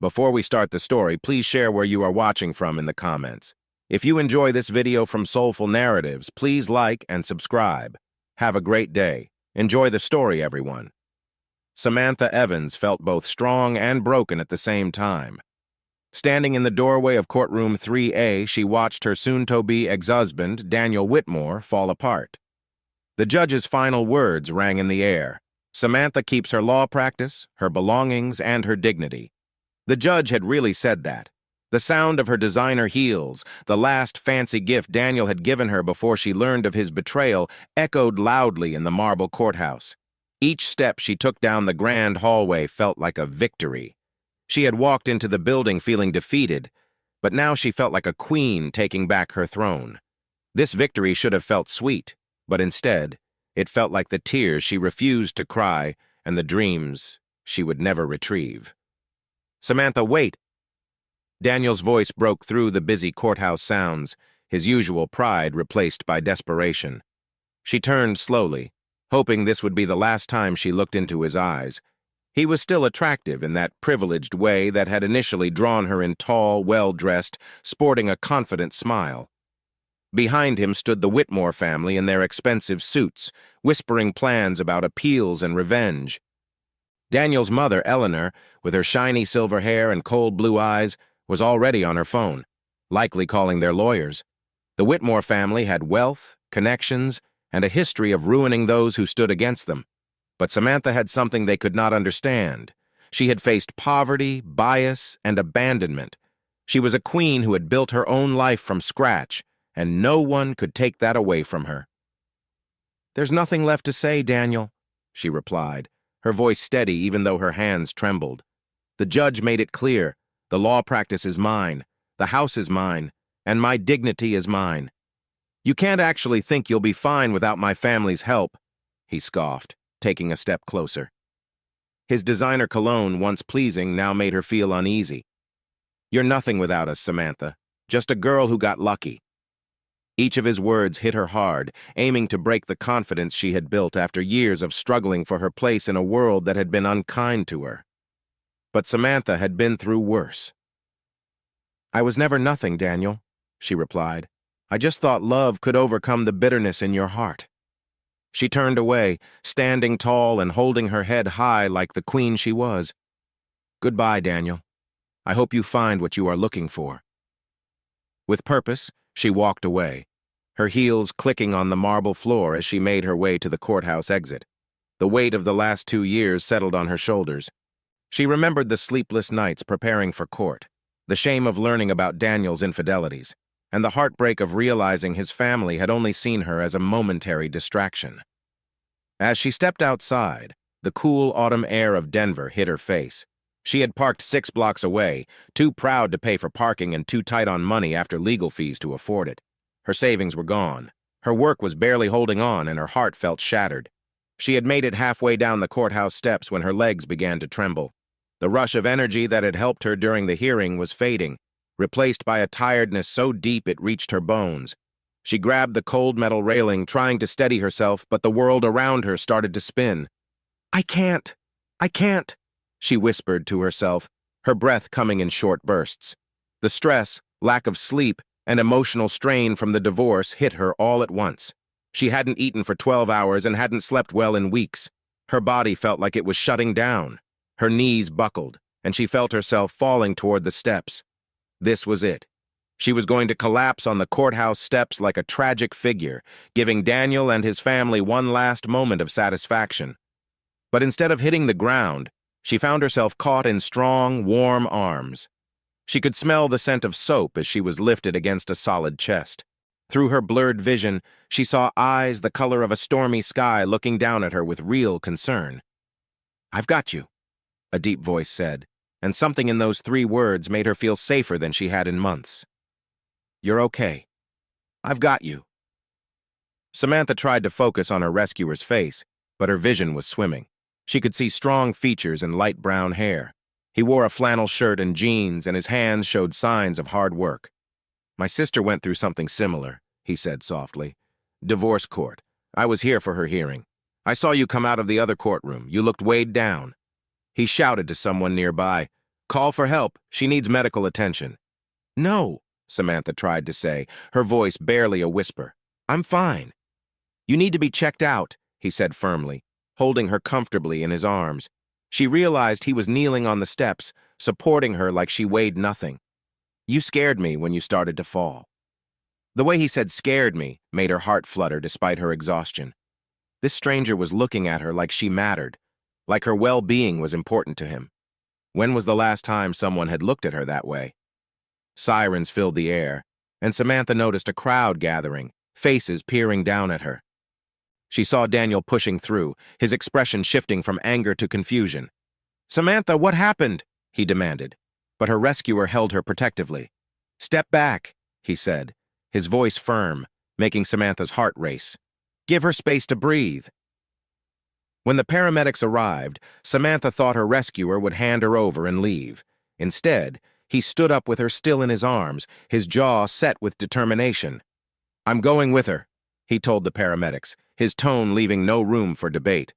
Before we start the story, please share where you are watching from in the comments. If you enjoy this video from Soulful Narratives, please like and subscribe. Have a great day. Enjoy the story, everyone. Samantha Evans felt both strong and broken at the same time. Standing in the doorway of courtroom 3A, she watched her soon-to-be ex-husband, Daniel Whitmore, fall apart. The judge's final words rang in the air. Samantha keeps her law practice, her belongings, and her dignity. The judge had really said that. The sound of her designer heels, the last fancy gift Daniel had given her before she learned of his betrayal, echoed loudly in the marble courthouse. Each step she took down the grand hallway felt like a victory. She had walked into the building feeling defeated, but now she felt like a queen taking back her throne. This victory should have felt sweet, but instead, it felt like the tears she refused to cry and the dreams she would never retrieve. "Samantha, wait!" Daniel's voice broke through the busy courthouse sounds, his usual pride replaced by desperation. She turned slowly, hoping this would be the last time she looked into his eyes. He was still attractive in that privileged way that had initially drawn her in, tall, well-dressed, sporting a confident smile. Behind him stood the Whitmore family in their expensive suits, whispering plans about appeals and revenge. Daniel's mother, Eleanor, with her shiny silver hair and cold blue eyes, was already on her phone, likely calling their lawyers. The Whitmore family had wealth, connections, and a history of ruining those who stood against them. But Samantha had something they could not understand. She had faced poverty, bias, and abandonment. She was a queen who had built her own life from scratch, and no one could take that away from her. "There's nothing left to say, Daniel," she replied, her voice steady even though her hands trembled. "The judge made it clear. The law practice is mine, the house is mine, and my dignity is mine. You can't actually think you'll be fine without my family's help," he scoffed, taking a step closer. His designer cologne, once pleasing, now made her feel uneasy. "You're nothing without us, Samantha. Just a girl who got lucky." Each of his words hit her hard, aiming to break the confidence she had built after years of struggling for her place in a world that had been unkind to her. But Samantha had been through worse. "I was never nothing, Daniel," she replied. "I just thought love could overcome the bitterness in your heart." She turned away, standing tall and holding her head high like the queen she was. "Goodbye, Daniel. I hope you find what you are looking for." With purpose, she walked away, her heels clicking on the marble floor as she made her way to the courthouse exit. The weight of the last 2 years settled on her shoulders. She remembered the sleepless nights preparing for court, the shame of learning about Daniel's infidelities, and the heartbreak of realizing his family had only seen her as a momentary distraction. As she stepped outside, the cool autumn air of Denver hit her face. She had parked 6 blocks away, too proud to pay for parking and too tight on money after legal fees to afford it. Her savings were gone. Her work was barely holding on, and her heart felt shattered. She had made it halfway down the courthouse steps when her legs began to tremble. The rush of energy that had helped her during the hearing was fading, replaced by a tiredness so deep it reached her bones. She grabbed the cold metal railing, trying to steady herself, but the world around her started to spin. I can't, she whispered to herself, her breath coming in short bursts. The stress, lack of sleep, and emotional strain from the divorce hit her all at once. She hadn't eaten for 12 hours and hadn't slept well in weeks. Her body felt like it was shutting down. Her knees buckled, and she felt herself falling toward the steps. This was it. She was going to collapse on the courthouse steps like a tragic figure, giving Daniel and his family one last moment of satisfaction. But instead of hitting the ground, she found herself caught in strong, warm arms. She could smell the scent of soap as she was lifted against a solid chest. Through her blurred vision, she saw eyes the color of a stormy sky looking down at her with real concern. "I've got you," a deep voice said, and something in those 3 words made her feel safer than she had in months. "You're okay. I've got you." Samantha tried to focus on her rescuer's face, but her vision was swimming. She could see strong features and light brown hair. He wore a flannel shirt and jeans, and his hands showed signs of hard work. "My sister went through something similar," he said softly. "Divorce court. I was here for her hearing. I saw you come out of the other courtroom. You looked weighed down." He shouted to someone nearby, Call for help. She needs medical attention. No, Samantha tried to say, her voice barely a whisper. I'm fine. You need to be checked out, he said firmly, holding her comfortably in his arms. She realized he was kneeling on the steps, supporting her like she weighed nothing. You scared me when you started to fall. The way he said scared me made her heart flutter despite her exhaustion. This stranger was looking at her like she mattered, like her well-being was important to him. When was the last time someone had looked at her that way? Sirens filled the air, and Samantha noticed a crowd gathering, faces peering down at her. She saw Daniel pushing through, his expression shifting from anger to confusion. Samantha, what happened? He demanded, but her rescuer held her protectively. Step back, he said, his voice firm, making Samantha's heart race. Give her space to breathe. When the paramedics arrived, Samantha thought her rescuer would hand her over and leave. Instead, he stood up with her still in his arms, his jaw set with determination. I'm going with her, he told the paramedics, his tone leaving no room for debate.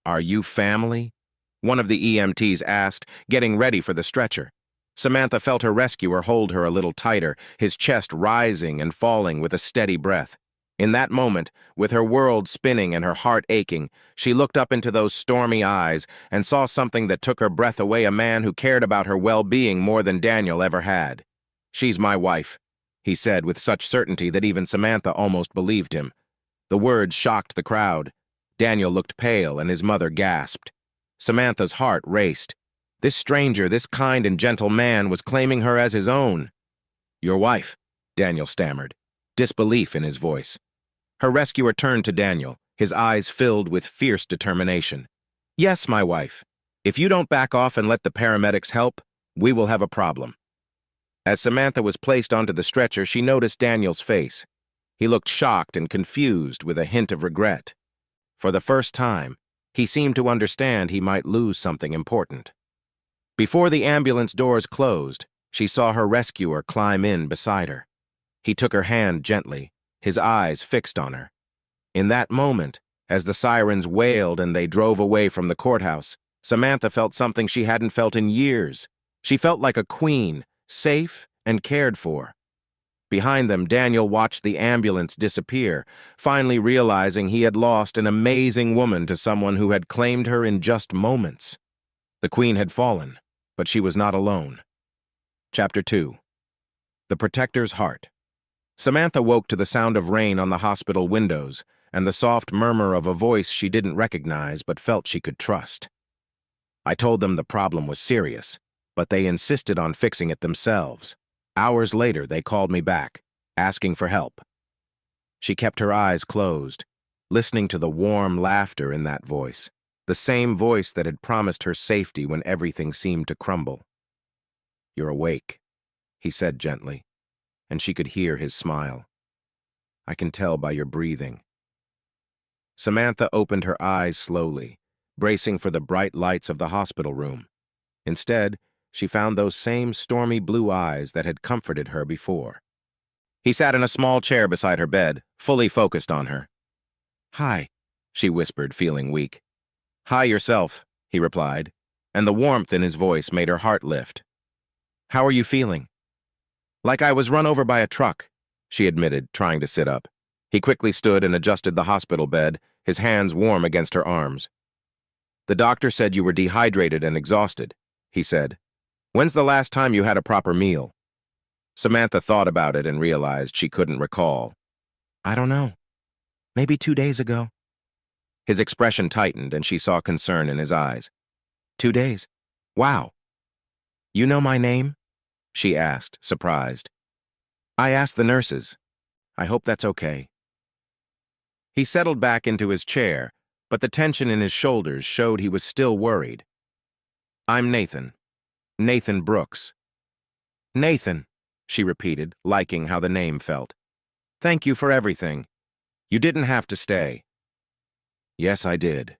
Are you family? One of the EMTs asked, getting ready for the stretcher. Samantha felt her rescuer hold her a little tighter, his chest rising and falling with a steady breath. In that moment, with her world spinning and her heart aching, she looked up into those stormy eyes and saw something that took her breath away, a man who cared about her well-being more than Daniel ever had. She's my wife, he said with such certainty that even Samantha almost believed him. The words shocked the crowd. Daniel looked pale and his mother gasped. Samantha's heart raced. This stranger, this kind and gentle man, was claiming her as his own. Your wife, Daniel stammered, disbelief in his voice. Her rescuer turned to Daniel, his eyes filled with fierce determination. Yes, my wife. If you don't back off and let the paramedics help, we will have a problem. As Samantha was placed onto the stretcher, she noticed Daniel's face. He looked shocked and confused with a hint of regret. For the first time, he seemed to understand he might lose something important. Before the ambulance doors closed, she saw her rescuer climb in beside her. He took her hand gently, his eyes fixed on her. In that moment, as the sirens wailed and they drove away from the courthouse, Samantha felt something she hadn't felt in years. She felt like a queen, safe and cared for. Behind them, Daniel watched the ambulance disappear, finally realizing he had lost an amazing woman to someone who had claimed her in just moments. The queen had fallen, but she was not alone. Chapter 2. The Protector's Heart. Samantha woke to the sound of rain on the hospital windows and the soft murmur of a voice she didn't recognize but felt she could trust. I told them the problem was serious, but they insisted on fixing it themselves. Hours later, they called me back, asking for help. She kept her eyes closed, listening to the warm laughter in that voice, the same voice that had promised her safety when everything seemed to crumble. You're awake, he said gently, and she could hear his smile. I can tell by your breathing. Samantha opened her eyes slowly, bracing for the bright lights of the hospital room. Instead, she found those same stormy blue eyes that had comforted her before. He sat in a small chair beside her bed, fully focused on her. Hi, she whispered, feeling weak. Hi yourself, he replied, and the warmth in his voice made her heart lift. How are you feeling? Like I was run over by a truck, she admitted, trying to sit up. He quickly stood and adjusted the hospital bed, his hands warm against her arms. The doctor said you were dehydrated and exhausted, he said. When's the last time you had a proper meal? Samantha thought about it and realized she couldn't recall. I don't know. Maybe 2 days ago. His expression tightened and she saw concern in his eyes. 2 days? Wow. You know my name? She asked, surprised. I asked the nurses. I hope that's okay. He settled back into his chair, but the tension in his shoulders showed he was still worried. I'm Nathan. Nathan Brooks. Nathan, she repeated, liking how the name felt. Thank you for everything. You didn't have to stay. Yes, I did.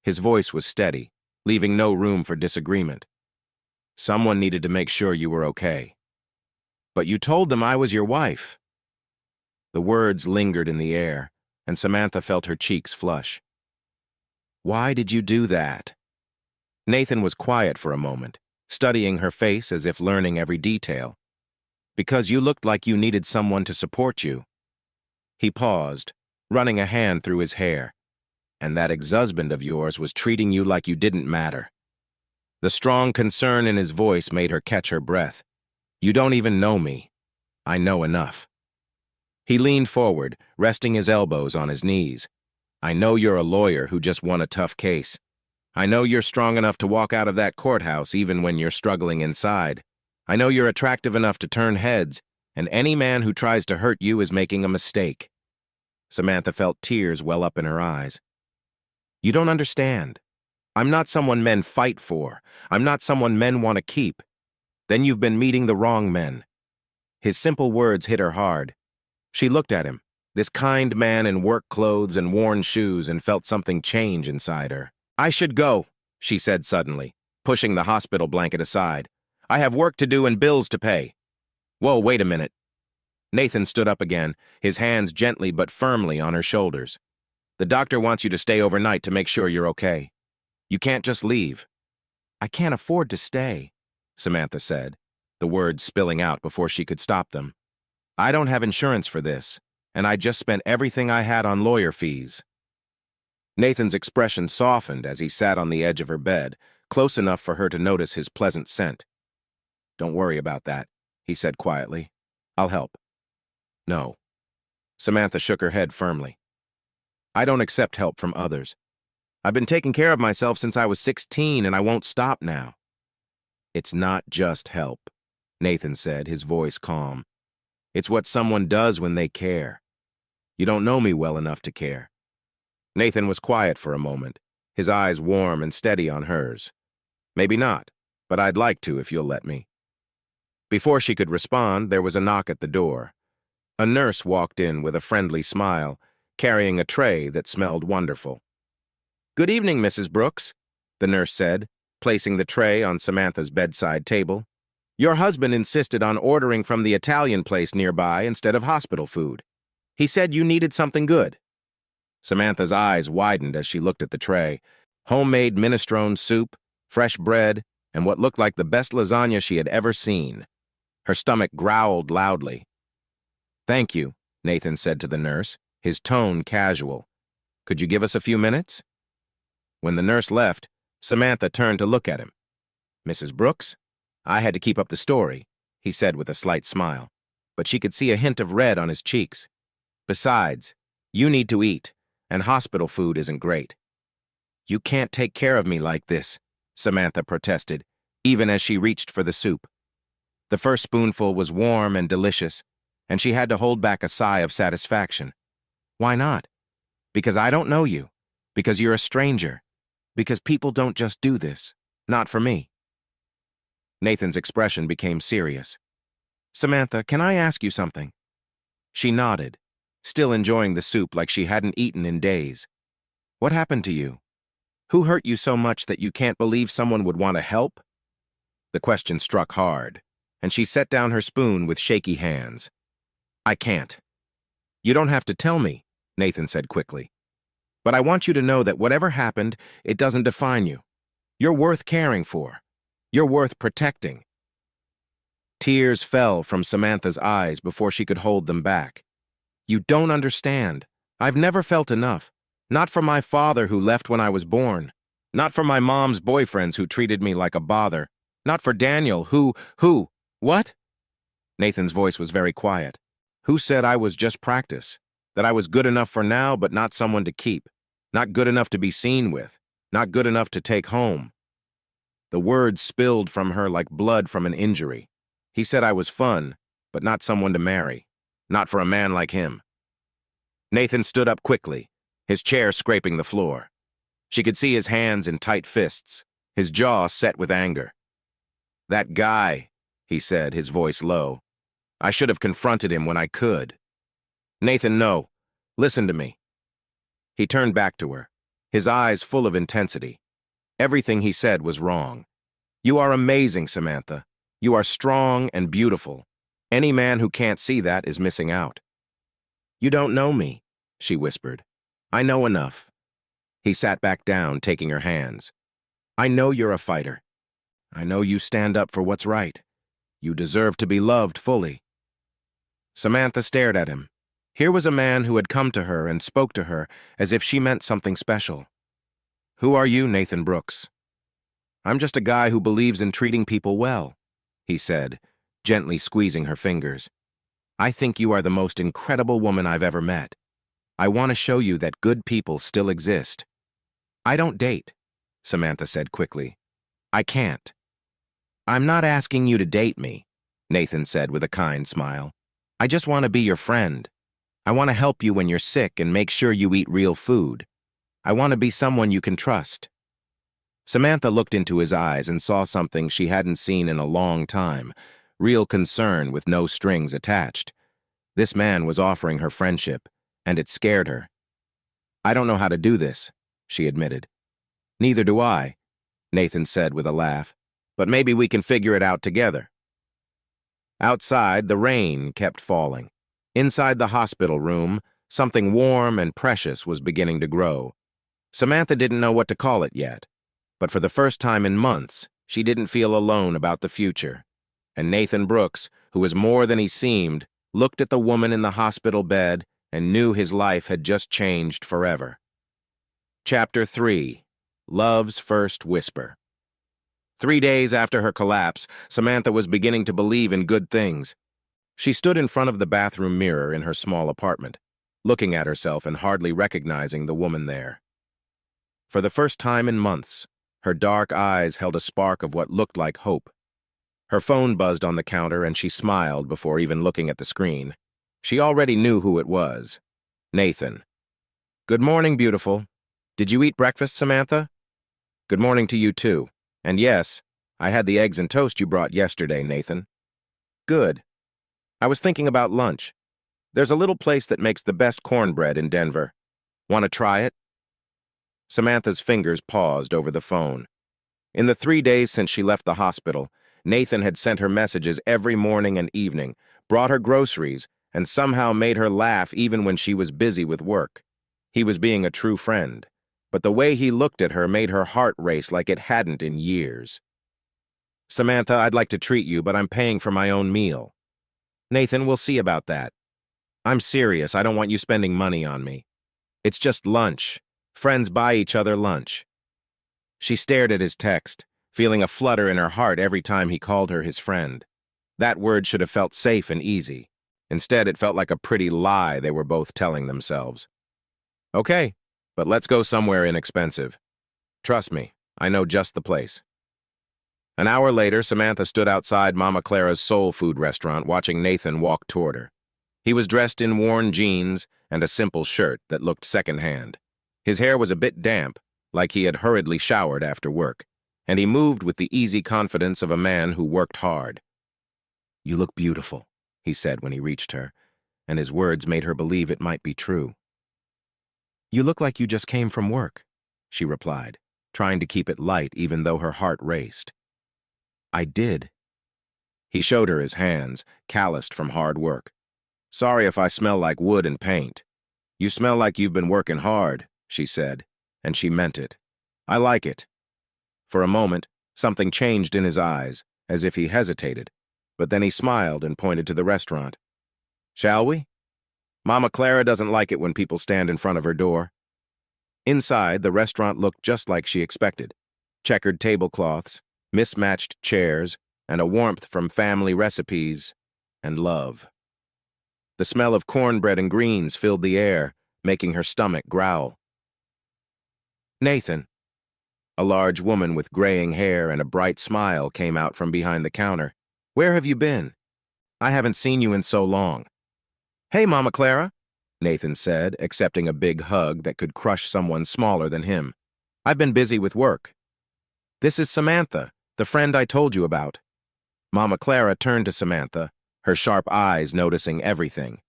His voice was steady, leaving no room for disagreement. Someone needed to make sure you were okay. But you told them I was your wife. The words lingered in the air, and Samantha felt her cheeks flush. Why did you do that? Nathan was quiet for a moment, studying her face as if learning every detail. Because you looked like you needed someone to support you. He paused, running a hand through his hair. And that ex-husband of yours was treating you like you didn't matter. The strong concern in his voice made her catch her breath. You don't even know me. I know enough. He leaned forward, resting his elbows on his knees. I know you're a lawyer who just won a tough case. I know you're strong enough to walk out of that courthouse even when you're struggling inside. I know you're attractive enough to turn heads, and any man who tries to hurt you is making a mistake. Samantha felt tears well up in her eyes. You don't understand. I'm not someone men fight for. I'm not someone men want to keep. Then you've been meeting the wrong men. His simple words hit her hard. She looked at him, this kind man in work clothes and worn shoes, and felt something change inside her. I should go, she said suddenly, pushing the hospital blanket aside. I have work to do and bills to pay. Whoa, wait a minute. Nathan stood up again, his hands gently but firmly on her shoulders. The doctor wants you to stay overnight to make sure you're okay. You can't just leave. I can't afford to stay, Samantha said, the words spilling out before she could stop them. I don't have insurance for this, and I just spent everything I had on lawyer fees. Nathan's expression softened as he sat on the edge of her bed, close enough for her to notice his pleasant scent. Don't worry about that, he said quietly. I'll help. No. Samantha shook her head firmly. I don't accept help from others. I've been taking care of myself since I was 16, and I won't stop now. It's not just help, Nathan said, his voice calm. It's what someone does when they care. You don't know me well enough to care. Nathan was quiet for a moment, his eyes warm and steady on hers. Maybe not, but I'd like to if you'll let me. Before she could respond, there was a knock at the door. A nurse walked in with a friendly smile, carrying a tray that smelled wonderful. Good evening, Mrs. Brooks, the nurse said, placing the tray on Samantha's bedside table. Your husband insisted on ordering from the Italian place nearby instead of hospital food. He said you needed something good. Samantha's eyes widened as she looked at the tray. Homemade minestrone soup, fresh bread, and what looked like the best lasagna she had ever seen. Her stomach growled loudly. Thank you, Nathan said to the nurse, his tone casual. Could you give us a few minutes? When the nurse left, Samantha turned to look at him. Mrs. Brooks? I had to keep up the story, he said with a slight smile, but she could see a hint of red on his cheeks. Besides, you need to eat, and hospital food isn't great. You can't take care of me like this, Samantha protested, even as she reached for the soup. The first spoonful was warm and delicious, and she had to hold back a sigh of satisfaction. Why not? Because I don't know you, because you're a stranger, because people don't just do this, not for me. Nathan's expression became serious. Samantha, can I ask you something? She nodded, still enjoying the soup like she hadn't eaten in days. What happened to you? Who hurt you so much that you can't believe someone would want to help? The question struck hard, and she set down her spoon with shaky hands. I can't. You don't have to tell me, Nathan said quickly. But I want you to know that whatever happened, it doesn't define you. You're worth caring for. You're worth protecting. Tears fell from Samantha's eyes before she could hold them back. You don't understand. I've never felt enough. Not for my father who left when I was born. Not for my mom's boyfriends who treated me like a bother. Not for Daniel what? Nathan's voice was very quiet. Who said I was just practice? That I was good enough for now but not someone to keep. Not good enough to be seen with. Not good enough to take home. The words spilled from her like blood from an injury. He said I was fun, but not someone to marry. Not for a man like him. Nathan stood up quickly, his chair scraping the floor. She could see his hands in tight fists, his jaw set with anger. That guy, he said, his voice low. I should have confronted him when I could. Nathan, no. Listen to me. He turned back to her, his eyes full of intensity. Everything he said was wrong. You are amazing, Samantha. You are strong and beautiful. Any man who can't see that is missing out. You don't know me, she whispered. I know enough. He sat back down, taking her hands. I know you're a fighter. I know you stand up for what's right. You deserve to be loved fully." Samantha stared at him. Here was a man who had come to her and spoke to her as if she meant something special. "Who are you, Nathan Brooks?" "I'm just a guy who believes in treating people well," he said, gently squeezing her fingers. "I think you are the most incredible woman I've ever met. I want to show you that good people still exist." "I don't date," Samantha said quickly. "I can't." "I'm not asking you to date me," Nathan said with a kind smile. "I just want to be your friend. I want to help you when you're sick and make sure you eat real food. I want to be someone you can trust." Samantha looked into his eyes and saw something she hadn't seen in a long time, real concern with no strings attached. This man was offering her friendship, and it scared her. "I don't know how to do this," she admitted. "Neither do I," Nathan said with a laugh, "but maybe we can figure it out together." Outside, the rain kept falling. Inside the hospital room, something warm and precious was beginning to grow. Samantha didn't know what to call it yet, but for the first time in months, she didn't feel alone about the future. And Nathan Brooks, who was more than he seemed, looked at the woman in the hospital bed and knew his life had just changed forever. Chapter 3. Love's First Whisper. 3 days after her collapse, Samantha was beginning to believe in good things. She stood in front of the bathroom mirror in her small apartment, looking at herself and hardly recognizing the woman there. For the first time in months, her dark eyes held a spark of what looked like hope. Her phone buzzed on the counter and she smiled before even looking at the screen. She already knew who it was. Nathan. "Good morning, beautiful. Did you eat breakfast, Samantha?" "Good morning to you, too. And yes, I had the eggs and toast you brought yesterday, Nathan." "Good. I was thinking about lunch. There's a little place that makes the best cornbread in Denver. Want to try it?" Samantha's fingers paused over the phone. In the 3 days since she left the hospital, Nathan had sent her messages every morning and evening, brought her groceries, and somehow made her laugh even when she was busy with work. He was being a true friend, but the way he looked at her made her heart race like it hadn't in years. "Samantha, I'd like to treat you, but I'm paying for my own meal." "Nathan, we'll see about that." "I'm serious, I don't want you spending money on me. It's just lunch. Friends buy each other lunch." She stared at his text, feeling a flutter in her heart every time he called her his friend. That word should have felt safe and easy. Instead, it felt like a pretty lie they were both telling themselves. "Okay, but let's go somewhere inexpensive. Trust me, I know just the place." An hour later, Samantha stood outside Mama Clara's soul food restaurant watching Nathan walk toward her. He was dressed in worn jeans and a simple shirt that looked secondhand. His hair was a bit damp, like he had hurriedly showered after work, and he moved with the easy confidence of a man who worked hard. "You look beautiful," he said when he reached her, and his words made her believe it might be true. "You look like you just came from work," she replied, trying to keep it light even though her heart raced. "I did." He showed her his hands, calloused from hard work. "Sorry if I smell like wood and paint." "You smell like you've been working hard," she said, and she meant it. "I like it." For a moment, something changed in his eyes, as if he hesitated, but then he smiled and pointed to the restaurant. "Shall we? Mama Clara doesn't like it when people stand in front of her door." Inside, the restaurant looked just like she expected. Checkered tablecloths, mismatched chairs, and a warmth from family recipes and love. The smell of cornbread and greens filled the air, making her stomach growl. "Nathan." A large woman with graying hair and a bright smile came out from behind the counter. "Where have you been? I haven't seen you in so long." "Hey, Mama Clara," Nathan said, accepting a big hug that could crush someone smaller than him. "I've been busy with work." "This is Samantha, the friend I told you about." Mama Clara turned to Samantha, her sharp eyes noticing everything.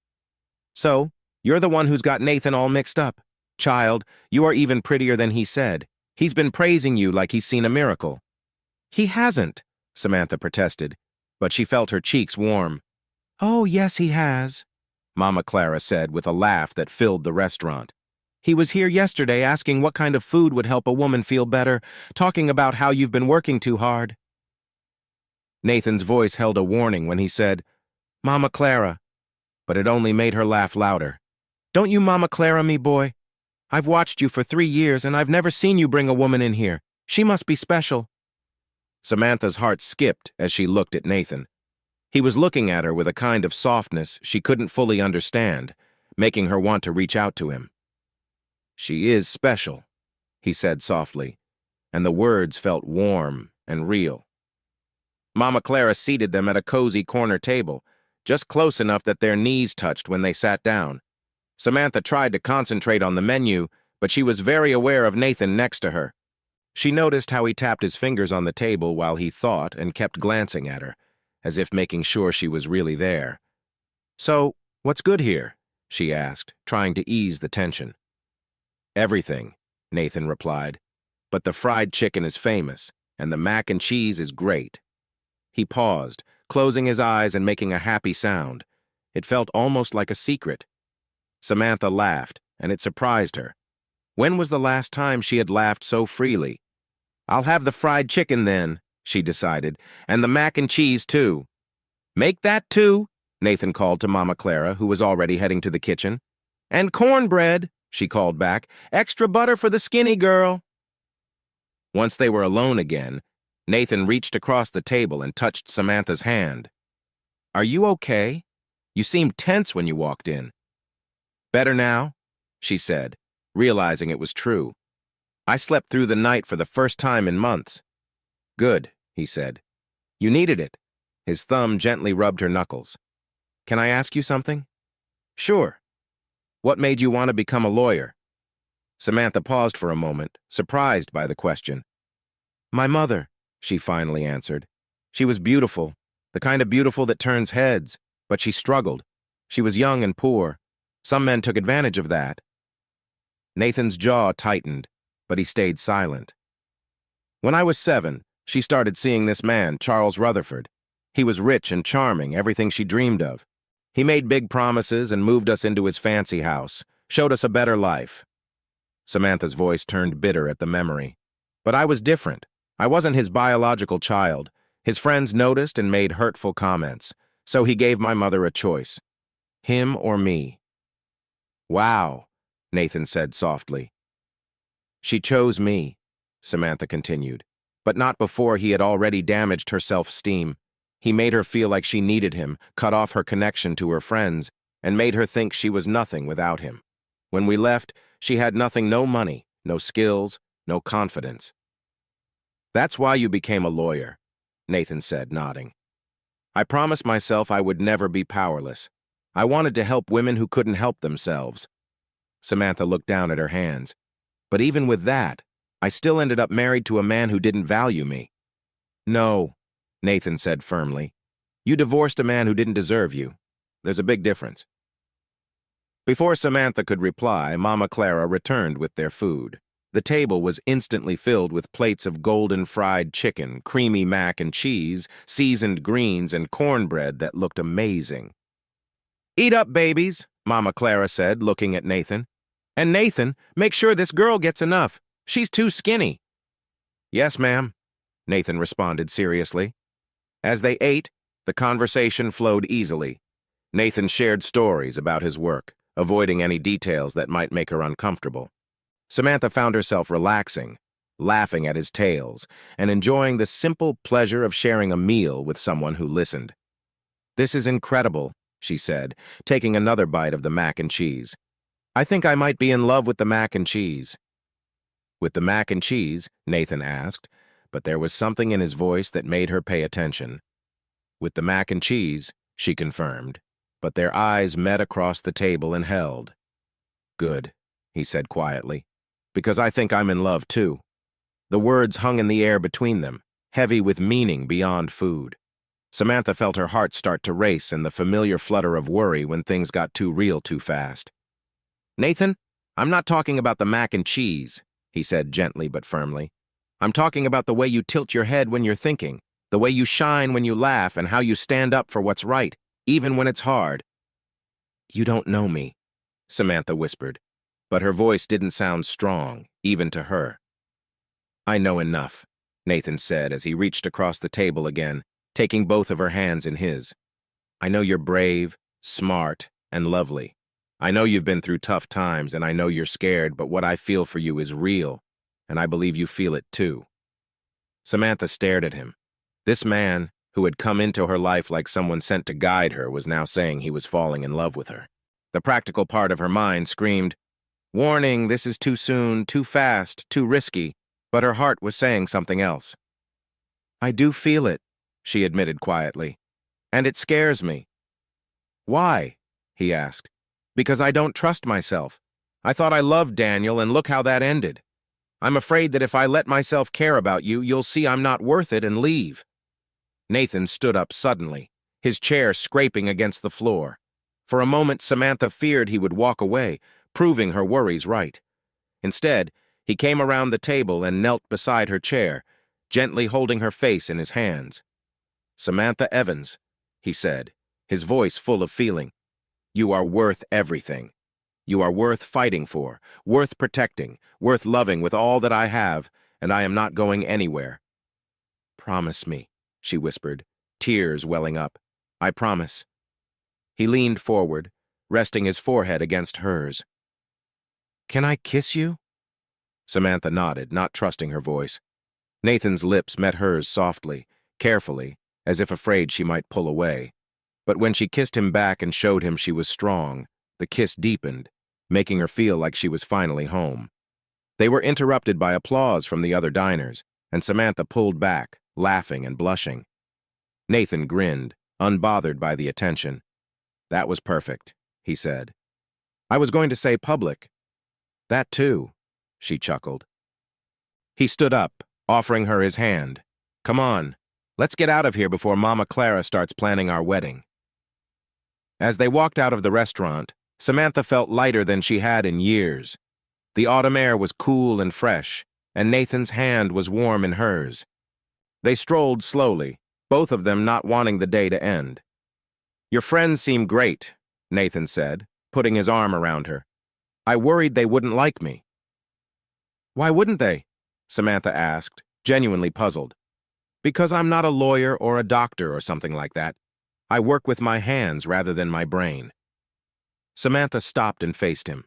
"So, you're the one who's got Nathan all mixed up. Child, you are even prettier than he said. He's been praising you like he's seen a miracle." "He hasn't," Samantha protested, but she felt her cheeks warm. "Oh, yes, he has," Mama Clara said with a laugh that filled the restaurant. "He was here yesterday asking what kind of food would help a woman feel better, talking about how you've been working too hard." Nathan's voice held a warning when he said, "Mama Clara," but it only made her laugh louder. "Don't you Mama Clara me, boy? I've watched you for 3 years, and I've never seen you bring a woman in here. She must be special." Samantha's heart skipped as she looked at Nathan. He was looking at her with a kind of softness she couldn't fully understand, making her want to reach out to him. "She is special," he said softly, and the words felt warm and real. Mama Clara seated them at a cozy corner table, just close enough that their knees touched when they sat down. Samantha tried to concentrate on the menu, but she was very aware of Nathan next to her. She noticed how he tapped his fingers on the table while he thought and kept glancing at her, as if making sure she was really there. "So, what's good here?" she asked, trying to ease the tension. "Everything," Nathan replied. "But the fried chicken is famous, and the mac and cheese is great." He paused, closing his eyes and making a happy sound. It felt almost like a secret. Samantha laughed, and it surprised her. When was the last time she had laughed so freely? "I'll have the fried chicken then," she decided, "and the mac and cheese too." "Make that too," Nathan called to Mama Clara, who was already heading to the kitchen. "And cornbread," she called back. "Extra butter for the skinny girl." Once they were alone again, Nathan reached across the table and touched Samantha's hand. "Are you okay? You seemed tense when you walked in." "Better now?" she said, realizing it was true. "I slept through the night for the first time in months." "Good," he said. "You needed it." His thumb gently rubbed her knuckles. "Can I ask you something?" "Sure." "What made you want to become a lawyer?" Samantha paused for a moment, surprised by the question. "My mother," she finally answered. "She was beautiful, the kind of beautiful that turns heads, but she struggled. She was young and poor. Some men took advantage of that." Nathan's jaw tightened, but he stayed silent. "When I was 7, she started seeing this man, Charles Rutherford. He was rich and charming, everything she dreamed of. He made big promises and moved us into his fancy house, showed us a better life." Samantha's voice turned bitter at the memory. "But I was different. I wasn't his biological child. His friends noticed and made hurtful comments, so he gave my mother a choice. Him or me." "Wow," Nathan said softly. "She chose me," Samantha continued, "but not before he had already damaged her self-esteem. He made her feel like she needed him, cut off her connection to her friends, and made her think she was nothing without him. When we left, she had nothing, no money, no skills, no confidence." "That's why you became a lawyer," Nathan said, nodding. "I promised myself I would never be powerless. I wanted to help women who couldn't help themselves." Samantha looked down at her hands. "But even with that, I still ended up married to a man who didn't value me." "No," Nathan said firmly. "You divorced a man who didn't deserve you. There's a big difference." Before Samantha could reply, Mama Clara returned with their food. The table was instantly filled with plates of golden fried chicken, creamy mac and cheese, seasoned greens, and cornbread that looked amazing. "Eat up, babies," Mama Clara said, looking at Nathan. "And Nathan, make sure this girl gets enough. She's too skinny." "Yes, ma'am," Nathan responded seriously. As they ate, the conversation flowed easily. Nathan shared stories about his work, avoiding any details that might make her uncomfortable. Samantha found herself relaxing, laughing at his tales, and enjoying the simple pleasure of sharing a meal with someone who listened. "This is incredible," she said, taking another bite of the mac and cheese. "I think I might be in love with the mac and cheese." "With the mac and cheese?" Nathan asked, but there was something in his voice that made her pay attention. "With the mac and cheese," she confirmed, but their eyes met across the table and held. "Good," he said quietly, "because I think I'm in love too." The words hung in the air between them, heavy with meaning beyond food. Samantha felt her heart start to race and the familiar flutter of worry when things got too real too fast. "Nathan, I'm not talking about the mac and cheese," he said gently but firmly. "I'm talking about the way you tilt your head when you're thinking, the way you shine when you laugh, and how you stand up for what's right, even when it's hard." "You don't know me," Samantha whispered, but her voice didn't sound strong, even to her. "I know enough," Nathan said as he reached across the table again. taking both of her hands in his. I know you're brave, smart, and lovely. I know you've been through tough times, and I know you're scared, but what I feel for you is real, and I believe you feel it too. Samantha stared at him. This man, who had come into her life like someone sent to guide her, was now saying he was falling in love with her. The practical part of her mind screamed, "Warning, this is too soon, too fast, too risky," but her heart was saying something else. "I do feel it," she admitted quietly, "and it scares me." "Why?" he asked. "Because I don't trust myself. I thought I loved Daniel, and look how that ended. I'm afraid that if I let myself care about you, you'll see I'm not worth it and leave." Nathan stood up suddenly, his chair scraping against the floor. For a moment, Samantha feared he would walk away, proving her worries right. Instead, he came around the table and knelt beside her chair, gently holding her face in his hands. "Samantha Evans," he said, his voice full of feeling, "you are worth everything. You are worth fighting for, worth protecting, worth loving with all that I have, and I am not going anywhere." "Promise me," she whispered, tears welling up. "I promise." He leaned forward, resting his forehead against hers. "Can I kiss you?" Samantha nodded, not trusting her voice. Nathan's lips met hers softly, carefully, as if afraid she might pull away. But when she kissed him back and showed him she was strong, the kiss deepened, making her feel like she was finally home. They were interrupted by applause from the other diners, and Samantha pulled back, laughing and blushing. Nathan grinned, unbothered by the attention. "That was perfect," he said. "I was going to say public." "That too," she chuckled. He stood up, offering her his hand. "Come on, let's get out of here before Mama Clara starts planning our wedding." As they walked out of the restaurant, Samantha felt lighter than she had in years. The autumn air was cool and fresh, and Nathan's hand was warm in hers. They strolled slowly, both of them not wanting the day to end. "Your friends seem great," Nathan said, putting his arm around her. "I worried they wouldn't like me." "Why wouldn't they?" Samantha asked, genuinely puzzled. "Because I'm not a lawyer or a doctor or something like that. I work with my hands rather than my brain." Samantha stopped and faced him.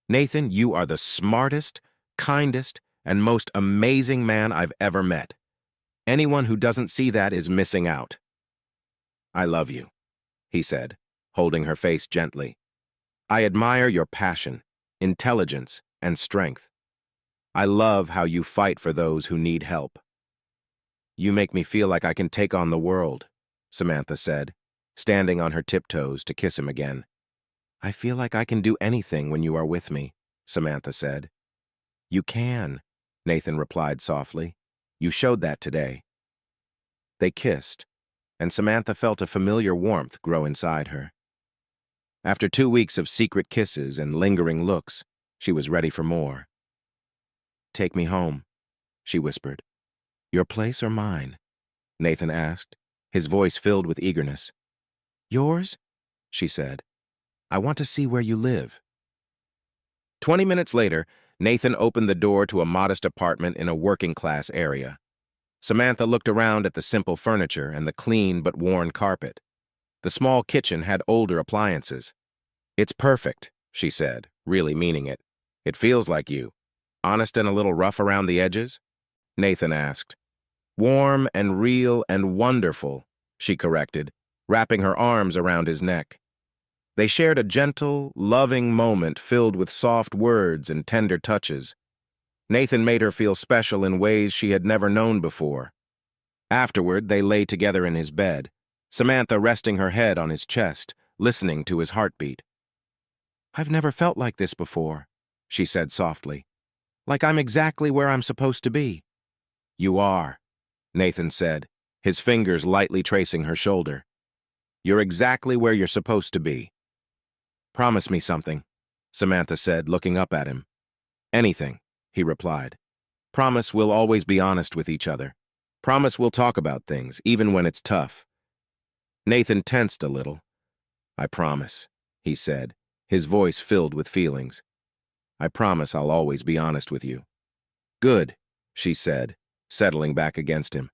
"Nathan, you are the smartest, kindest, and most amazing man I've ever met. Anyone who doesn't see that is missing out." "I love you," he said, holding her face gently. "I admire your passion, intelligence, and strength. I love how you fight for those who need help." "You make me feel like I can take on the world," Samantha said, standing on her tiptoes to kiss him again. "I feel like I can do anything when you are with me," Samantha said. "You can," Nathan replied softly. "You showed that today." They kissed, and Samantha felt a familiar warmth grow inside her. After 2 weeks of secret kisses and lingering looks, she was ready for more. "Take me home," she whispered. "Your place or mine?" Nathan asked, his voice filled with eagerness. "Yours?" she said. "I want to see where you live." 20 minutes later, Nathan opened the door to a modest apartment in a working-class area. Samantha looked around at the simple furniture and the clean but worn carpet. The small kitchen had older appliances. "It's perfect," she said, really meaning it. "It feels like you. Honest and a little rough around the edges?" Nathan asked. "Warm and real and wonderful," she corrected, wrapping her arms around his neck. They shared a gentle, loving moment filled with soft words and tender touches. Nathan made her feel special in ways she had never known before. Afterward, they lay together in his bed, Samantha resting her head on his chest, listening to his heartbeat. "I've never felt like this before," she said softly. "Like I'm exactly where I'm supposed to be." "You are," Nathan said, his fingers lightly tracing her shoulder. "You're exactly where you're supposed to be." "Promise me something," Samantha said, looking up at him. "Anything," he replied. "Promise we'll always be honest with each other. Promise we'll talk about things, even when it's tough." Nathan tensed a little. "I promise," he said, his voice filled with feelings. "I promise I'll always be honest with you." "Good," she said, settling back against him.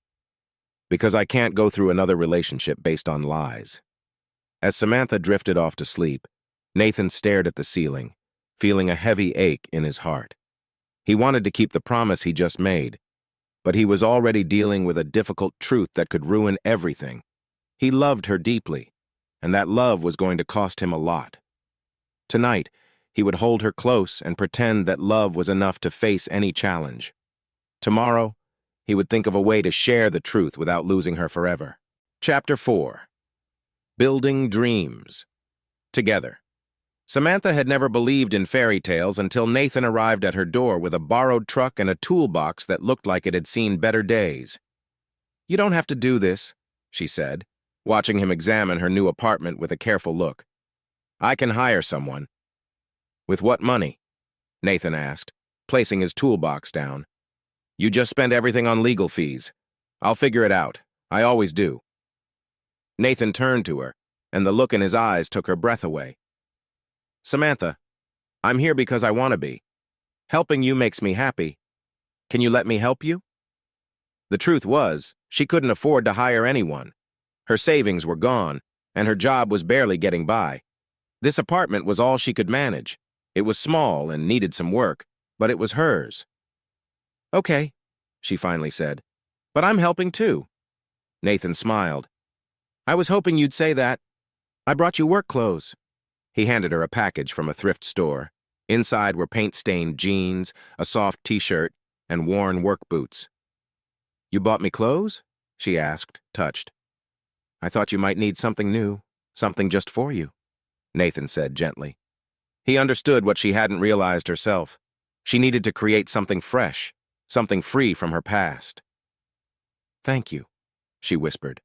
Because I can't go through another relationship based on lies. As Samantha drifted off to sleep, Nathan stared at the ceiling, feeling a heavy ache in his heart. He wanted to keep the promise he just made, but he was already dealing with a difficult truth that could ruin everything. He loved her deeply, and that love was going to cost him a lot. Tonight, he would hold her close and pretend that love was enough to face any challenge. Tomorrow, he would think of a way to share the truth without losing her forever. Chapter 4. Building Dreams. Together. Samantha had never believed in fairy tales until Nathan arrived at her door with a borrowed truck and a toolbox that looked like it had seen better days. "You don't have to do this," she said, watching him examine her new apartment with a careful look. "I can hire someone." "With what money?" Nathan asked, placing his toolbox down. "You just spent everything on legal fees. I'll figure it out. I always do." Nathan turned to her, and the look in his eyes took her breath away. "Samantha, I'm here because I want to be. Helping you makes me happy. Can you let me help you?" The truth was, she couldn't afford to hire anyone. Her savings were gone, and her job was barely getting by. This apartment was all she could manage. It was small and needed some work, but it was hers. "Okay," she finally said, "but I'm helping too." Nathan smiled. "I was hoping you'd say that. I brought you work clothes." He handed her a package from a thrift store. Inside were paint-stained jeans, a soft t-shirt, and worn work boots. "You bought me clothes?" she asked, touched. "I thought you might need something new, something just for you," Nathan said gently. He understood what she hadn't realized herself. She needed to create something fresh, something free from her past. "Thank you," she whispered.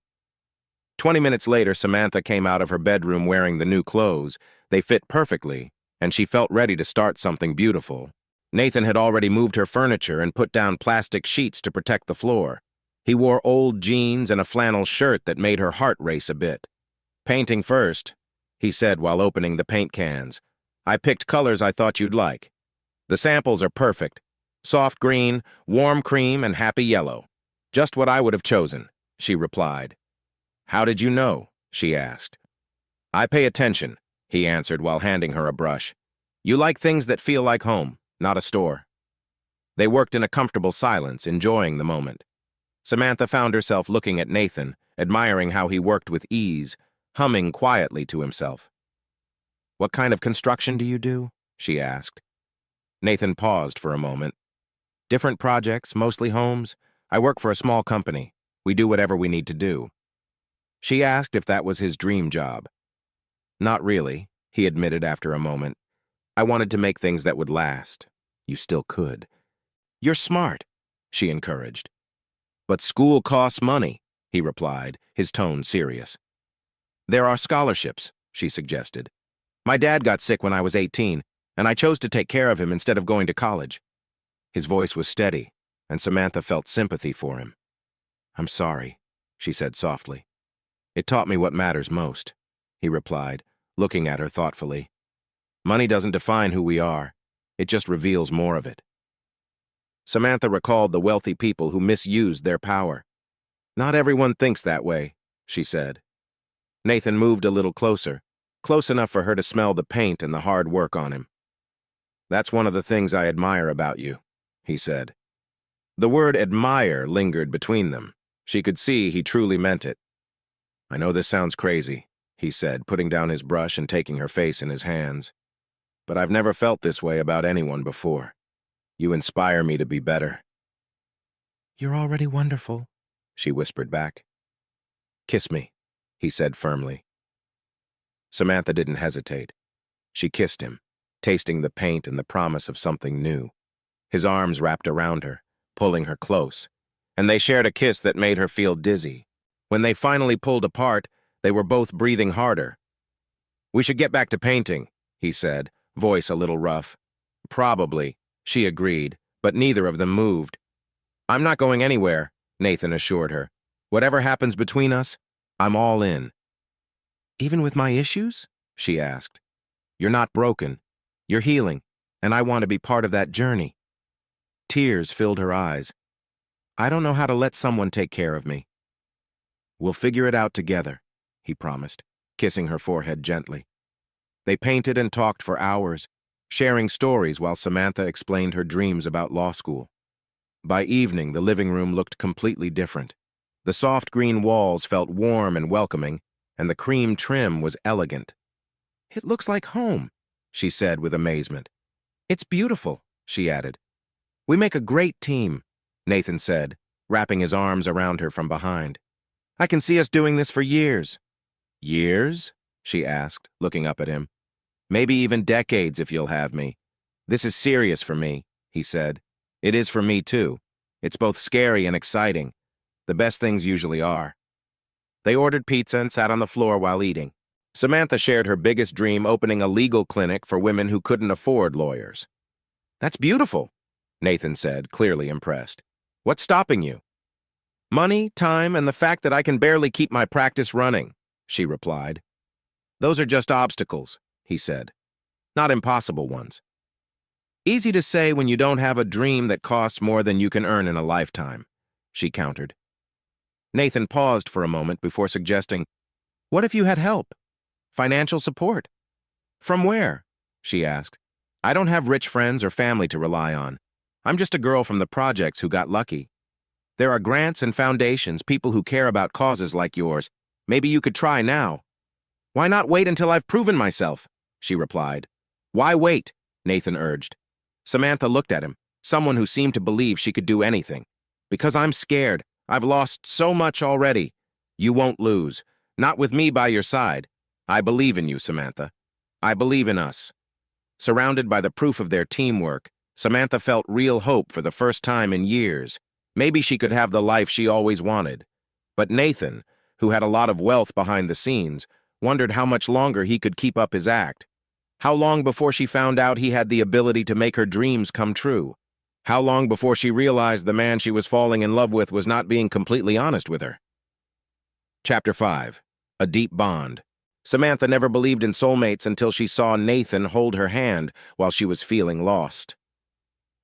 20 minutes later, Samantha came out of her bedroom wearing the new clothes. They fit perfectly, and she felt ready to start something beautiful. Nathan had already moved her furniture and put down plastic sheets to protect the floor. He wore old jeans and a flannel shirt that made her heart race a bit. "Painting first," he said while opening the paint cans. "I picked colors I thought you'd like. The samples are perfect. Soft green, warm cream, and happy yellow. Just what I would have chosen," she replied. "How did you know?" she asked. "I pay attention," he answered while handing her a brush. "You like things that feel like home, not a store." They worked in a comfortable silence, enjoying the moment. Samantha found herself looking at Nathan, admiring how he worked with ease, humming quietly to himself. "What kind of construction do you do?" she asked. Nathan paused for a moment. "Different projects, mostly homes. I work for a small company. We do whatever we need to do." She asked if that was his dream job. "Not really," he admitted after a moment. "I wanted to make things that would last." "You still could." "You're smart," she encouraged. "But school costs money," he replied, his tone serious. "There are scholarships," she suggested. "My dad got sick when I was 18, and I chose to take care of him instead of going to college." His voice was steady, and Samantha felt sympathy for him. "I'm sorry," she said softly. "It taught me what matters most," he replied, looking at her thoughtfully. "Money doesn't define who we are. It just reveals more of it." Samantha recalled the wealthy people who misused their power. "Not everyone thinks that way," she said. Nathan moved a little closer, close enough for her to smell the paint and the hard work on him. "That's one of the things I admire about you," he said. The word admire lingered between them. She could see he truly meant it. "I know this sounds crazy," he said, putting down his brush and taking her face in his hands. "But I've never felt this way about anyone before. You inspire me to be better." "You're already wonderful," she whispered back. "Kiss me," he said firmly. Samantha didn't hesitate. She kissed him, tasting the paint and the promise of something new. His arms wrapped around her, pulling her close, and they shared a kiss that made her feel dizzy. When they finally pulled apart, they were both breathing harder. "We should get back to painting," he said, voice a little rough. "Probably," she agreed, but neither of them moved. "I'm not going anywhere," Nathan assured her. "Whatever happens between us, I'm all in." "Even with my issues?" she asked. "You're not broken. You're healing, and I want to be part of that journey." Tears filled her eyes. "I don't know how to let someone take care of me." We'll figure it out together, he promised, kissing her forehead gently. They painted and talked for hours, sharing stories while Samantha explained her dreams about law school. By evening, the living room looked completely different. The soft green walls felt warm and welcoming, and the cream trim was elegant. "It looks like home," she said with amazement. "It's beautiful," she added. "We make a great team," Nathan said, wrapping his arms around her from behind. "I can see us doing this for years." "Years?" she asked, looking up at him. "Maybe even decades if you'll have me. This is serious for me," he said. "It is for me, too. It's both scary and exciting. The best things usually are." They ordered pizza and sat on the floor while eating. Samantha shared her biggest dream, opening a legal clinic for women who couldn't afford lawyers. "That's beautiful," Nathan said, clearly impressed. "What's stopping you?" "Money, time, and the fact that I can barely keep my practice running," she replied. "Those are just obstacles," he said. "Not impossible ones." "Easy to say when you don't have a dream that costs more than you can earn in a lifetime," she countered. Nathan paused for a moment before suggesting, "What if you had help? Financial support?" "From where?" she asked. "I don't have rich friends or family to rely on. I'm just a girl from the projects who got lucky. There are grants and foundations, people who care about causes like yours. Maybe you could try now." "Why not wait until I've proven myself?" she replied. "Why wait?" Nathan urged. Samantha looked at him, someone who seemed to believe she could do anything. "Because I'm scared. I've lost so much already." "You won't lose. Not with me by your side. I believe in you, Samantha. I believe in us." Surrounded by the proof of their teamwork, Samantha felt real hope for the first time in years. Maybe she could have the life she always wanted. But Nathan, who had a lot of wealth behind the scenes, wondered how much longer he could keep up his act. How long before she found out he had the ability to make her dreams come true? How long before she realized the man she was falling in love with was not being completely honest with her? Chapter 5. A Deep Bond. Samantha never believed in soulmates until she saw Nathan hold her hand while she was feeling lost.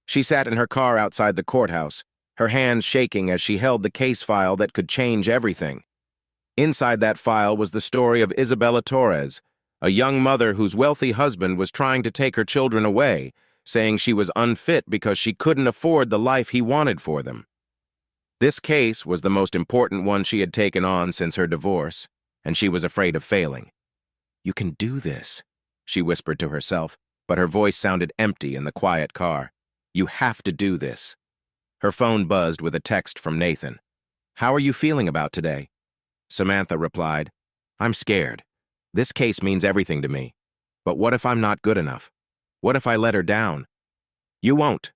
She sat in her car outside the courthouse, her hands shaking as she held the case file that could change everything. Inside that file was the story of Isabella Torres, a young mother whose wealthy husband was trying to take her children away, saying she was unfit because she couldn't afford the life he wanted for them. This case was the most important one she had taken on since her divorce, and she was afraid of failing. "You can do this," she whispered to herself, but her voice sounded empty in the quiet car. "You have to do this." Her phone buzzed with a text from Nathan. "How are you feeling about today?" Samantha replied, "I'm scared. This case means everything to me. But what if I'm not good enough? What if I let her down?" "You won't,"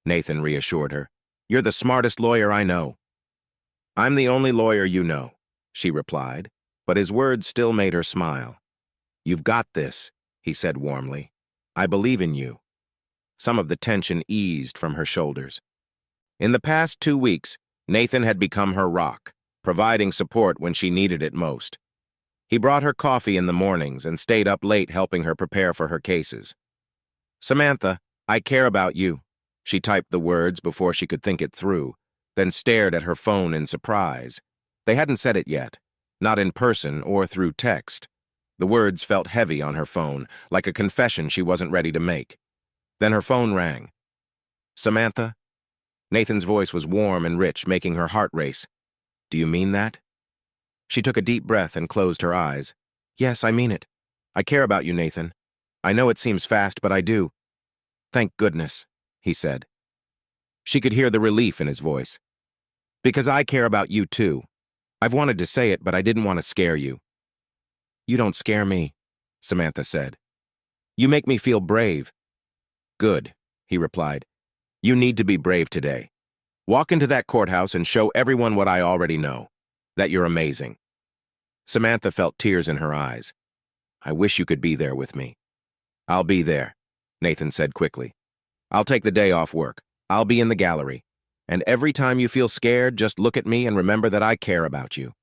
Nathan reassured her. "You're the smartest lawyer I know." "I'm the only lawyer you know," she replied, but his words still made her smile. "You've got this," he said warmly. "I believe in you." Some of the tension eased from her shoulders. In the past 2 weeks, Nathan had become her rock, providing support when she needed it most. He brought her coffee in the mornings and stayed up late helping her prepare for her cases. "Samantha, I care about you." She typed the words before she could think it through, then stared at her phone in surprise. They hadn't said it yet, not in person or through text. The words felt heavy on her phone, like a confession she wasn't ready to make. Then her phone rang. "Samantha?" Nathan's voice was warm and rich, making her heart race. "Do you mean that?" She took a deep breath and closed her eyes. "Yes, I mean it. I care about you, Nathan. I know it seems fast, but I do." "Thank goodness," he said. She could hear the relief in his voice. "Because I care about you, too. I've wanted to say it, but I didn't want to scare you." "You don't scare me," Samantha said. "You make me feel brave." "Good," he replied. "You need to be brave today. Walk into that courthouse and show everyone what I already know, that you're amazing." Samantha felt tears in her eyes. "I wish you could be there with me." "I'll be there," Nathan said quickly. "I'll take the day off work. I'll be in the gallery. And every time you feel scared, just look at me and remember that I care about you."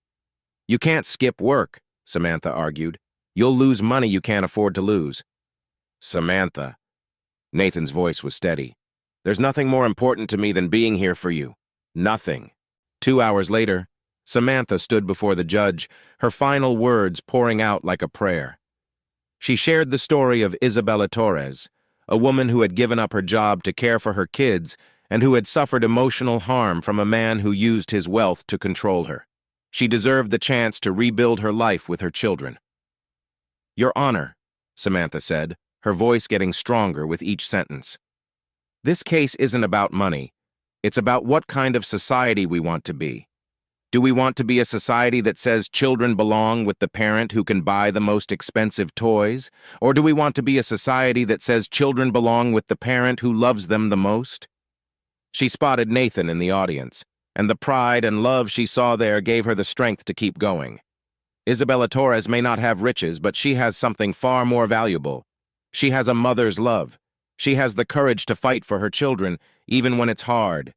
"You can't skip work," Samantha argued. "You'll lose money you can't afford to lose." "Samantha." Nathan's voice was steady. "There's nothing more important to me than being here for you. Nothing." 2 hours later, Samantha stood before the judge, her final words pouring out like a prayer. She shared the story of Isabella Torres, a woman who had given up her job to care for her kids and who had suffered emotional harm from a man who used his wealth to control her. She deserved the chance to rebuild her life with her children. "Your Honor," Samantha said, her voice getting stronger with each sentence. "This case isn't about money. It's about what kind of society we want to be. Do we want to be a society that says children belong with the parent who can buy the most expensive toys? Or do we want to be a society that says children belong with the parent who loves them the most?" She spotted Nathan in the audience, and the pride and love she saw there gave her the strength to keep going. Isabella Torres may not have riches, but she has something far more valuable. She has a mother's love. She has the courage to fight for her children, even when it's hard.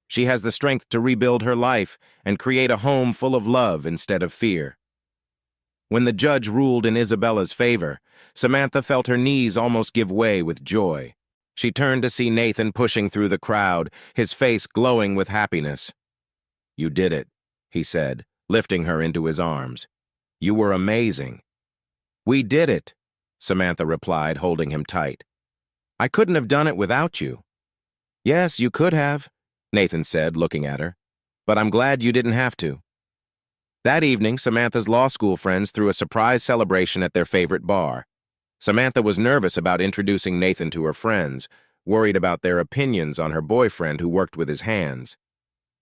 She has the strength to rebuild her life and create a home full of love instead of fear. When the judge ruled in Isabella's favor, Samantha felt her knees almost give way with joy. She turned to see Nathan pushing through the crowd, his face glowing with happiness. "You did it," he said, lifting her into his arms. "You were amazing." "We did it," Samantha replied, holding him tight. "I couldn't have done it without you." "Yes, you could have," Nathan said, looking at her. "But I'm glad you didn't have to." That evening, Samantha's law school friends threw a surprise celebration at their favorite bar. Samantha was nervous about introducing Nathan to her friends, worried about their opinions on her boyfriend who worked with his hands.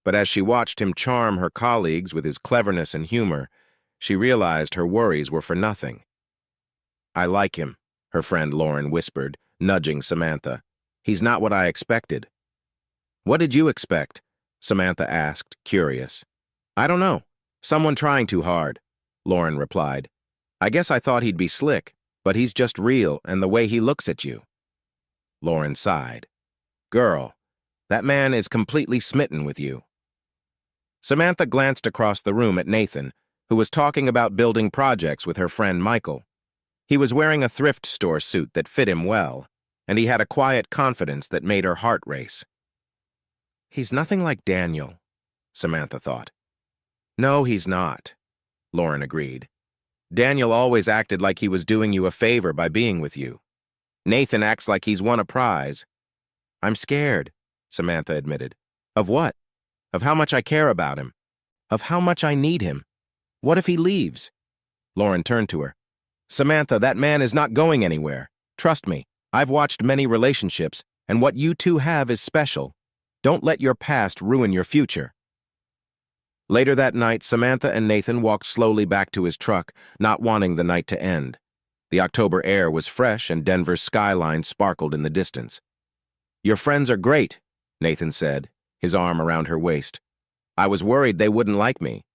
But as she watched him charm her colleagues with his cleverness and humor, she realized her worries were for nothing. "I like him," her friend Lauren whispered, nudging Samantha. "He's not what I expected." "What did you expect?" Samantha asked, curious. "I don't know. Someone trying too hard," Lauren replied. "I guess I thought he'd be slick, but he's just real and the way he looks at you." Lauren sighed. "Girl, that man is completely smitten with you." Samantha glanced across the room at Nathan, who was talking about building projects with her friend Michael. He was wearing a thrift store suit that fit him well, and he had a quiet confidence that made her heart race. "He's nothing like Daniel," Samantha thought. "No, he's not," Lauren agreed. "Daniel always acted like he was doing you a favor by being with you. Nathan acts like he's won a prize." "I'm scared," Samantha admitted. "Of what?" "Of how much I care about him. Of how much I need him. What if he leaves?" Lauren turned to her. "Samantha, that man is not going anywhere. Trust me, I've watched many relationships, and what you two have is special. Don't let your past ruin your future." Later that night, Samantha and Nathan walked slowly back to his truck, not wanting the night to end. The October air was fresh and Denver's skyline sparkled in the distance. "Your friends are great," Nathan said, his arm around her waist. "I was worried they wouldn't like me."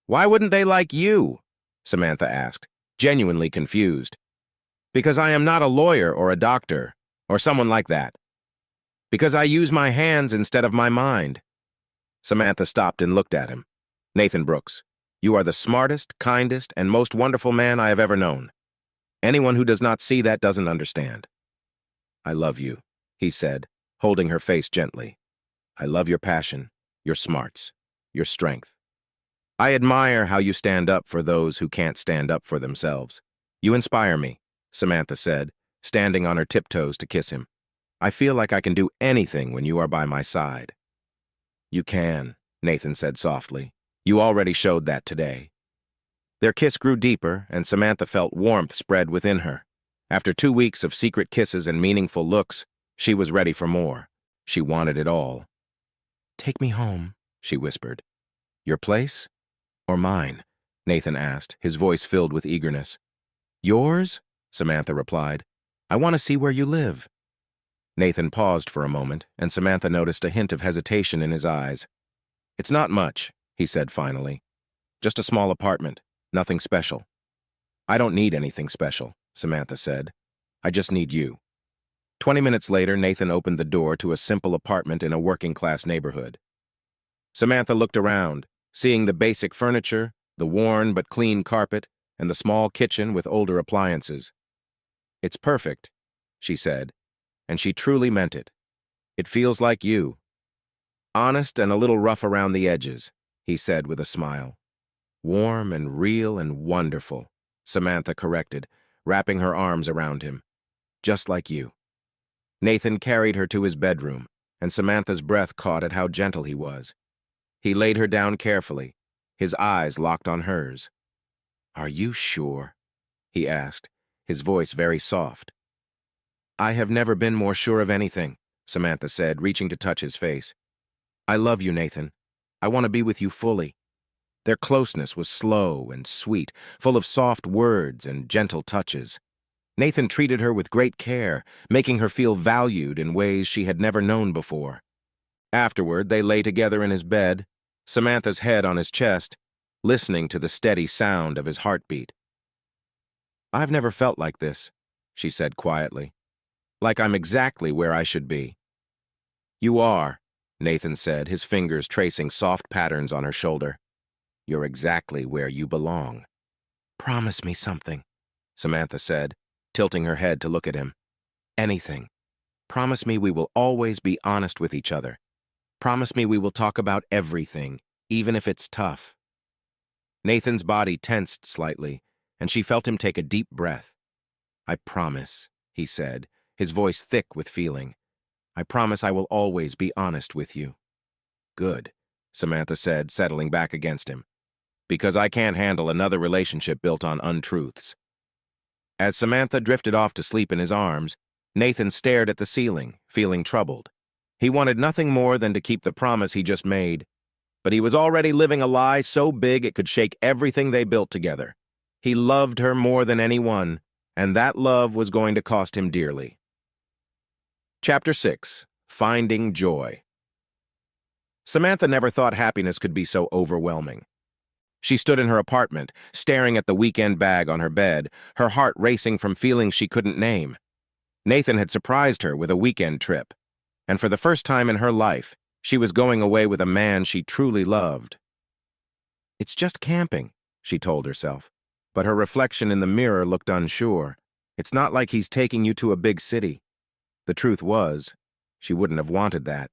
"Why wouldn't they like you?" Samantha asked, genuinely confused. "Because I am not a lawyer or a doctor, or someone like that. Because I use my hands instead of my mind." Samantha stopped and looked at him. "Nathan Brooks, you are the smartest, kindest, and most wonderful man I have ever known. Anyone who does not see that doesn't understand." "I love you," he said, holding her face gently. "I love your passion, your smarts, your strength. I admire how you stand up for those who can't stand up for themselves. You inspire me," Samantha said, standing on her tiptoes to kiss him. "I feel like I can do anything when you are by my side." "You can," Nathan said softly. "You already showed that today." Their kiss grew deeper, and Samantha felt warmth spread within her. After 2 weeks of secret kisses and meaningful looks, she was ready for more. She wanted it all. "Take me home," she whispered. "Your place? Or mine?" Nathan asked, his voice filled with eagerness. "Yours?" Samantha replied. "I want to see where you live." Nathan paused for a moment, and Samantha noticed a hint of hesitation in his eyes. "It's not much," he said finally. "Just a small apartment, nothing special." "I don't need anything special," Samantha said. "I just need you." 20 minutes later, Nathan opened the door to a simple apartment in a working-class neighborhood. Samantha looked around, seeing the basic furniture, the worn but clean carpet, and the small kitchen with older appliances. "It's perfect," she said, and she truly meant it. "It feels like you. Honest and a little rough around the edges. he said with a smile. Warm and real and wonderful, Samantha corrected, wrapping her arms around him. Just like you. Nathan carried her to his bedroom, and Samantha's breath caught at how gentle he was. He laid her down carefully, his eyes locked on hers. "Are you sure?" he asked, his voice very soft. "I have never been more sure of anything," Samantha said, reaching to touch his face. "I love you, Nathan. I want to be with you fully." Their closeness was slow and sweet, full of soft words and gentle touches. Nathan treated her with great care, making her feel valued in ways she had never known before. Afterward, they lay together in his bed, Samantha's head on his chest, listening to the steady sound of his heartbeat. "I've never felt like this," she said quietly. "Like I'm exactly where I should be." "You are," Nathan said, his fingers tracing soft patterns on her shoulder. "You're exactly where you belong." "Promise me something," Samantha said, tilting her head to look at him. "Anything. Promise me we will always be honest with each other. Promise me we will talk about everything, even if it's tough." Nathan's body tensed slightly, and she felt him take a deep breath. "I promise," he said, his voice thick with feeling. "I promise I will always be honest with you." "Good," Samantha said, settling back against him. "Because I can't handle another relationship built on untruths." As Samantha drifted off to sleep in his arms, Nathan stared at the ceiling, feeling troubled. He wanted nothing more than to keep the promise he just made, but he was already living a lie so big it could shake everything they built together. He loved her more than anyone, and that love was going to cost him dearly. Chapter 6. Finding Joy. Samantha never thought happiness could be so overwhelming. She stood in her apartment, staring at the weekend bag on her bed, her heart racing from feelings she couldn't name. Nathan had surprised her with a weekend trip, and for the first time in her life, she was going away with a man she truly loved. "It's just camping," she told herself, but her reflection in the mirror looked unsure. "It's not like he's taking you to a big city." The truth was, she wouldn't have wanted that.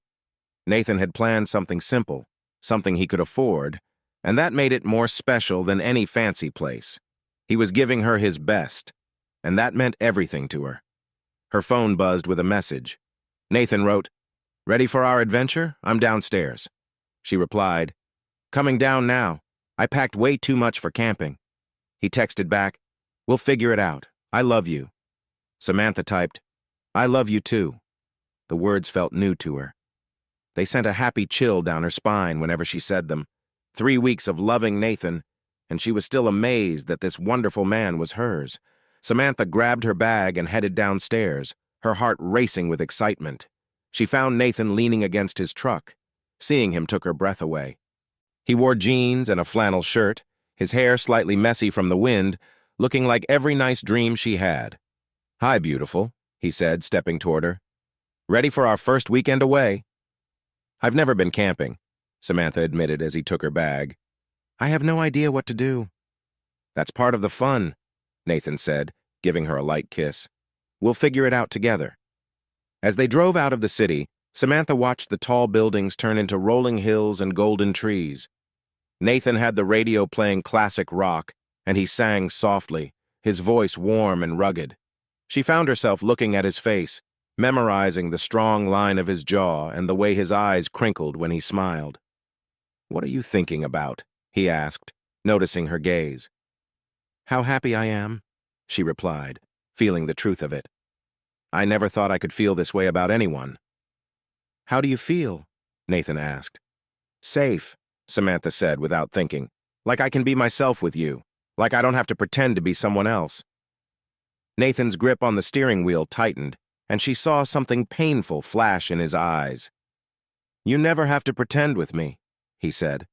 Nathan had planned something simple, something he could afford, and that made it more special than any fancy place. He was giving her his best, and that meant everything to her. Her phone buzzed with a message. Nathan wrote, "Ready for our adventure? I'm downstairs." She replied, "Coming down now. I packed way too much for camping." He texted back, "We'll figure it out. I love you." Samantha typed, "I love you too." The words felt new to her. They sent a happy chill down her spine whenever she said them. 3 weeks of loving Nathan, and she was still amazed that this wonderful man was hers. Samantha grabbed her bag and headed downstairs, her heart racing with excitement. She found Nathan leaning against his truck. Seeing him took her breath away. He wore jeans and a flannel shirt, his hair slightly messy from the wind, looking like every nice dream she had. "Hi, beautiful," he said, stepping toward her. "Ready for our first weekend away?" "I've never been camping," Samantha admitted as he took her bag. "I have no idea what to do." "That's part of the fun," Nathan said, giving her a light kiss. "We'll figure it out together." As they drove out of the city, Samantha watched the tall buildings turn into rolling hills and golden trees. Nathan had the radio playing classic rock, and he sang softly, his voice warm and rugged. She found herself looking at his face, memorizing the strong line of his jaw and the way his eyes crinkled when he smiled. "What are you thinking about?" he asked, noticing her gaze. "How happy I am," she replied, feeling the truth of it. "I never thought I could feel this way about anyone." "How do you feel?" Nathan asked. "Safe," Samantha said without thinking. "Like I can be myself with you. Like I don't have to pretend to be someone else." Nathan's grip on the steering wheel tightened, and she saw something painful flash in his eyes. "You never have to pretend with me," he said.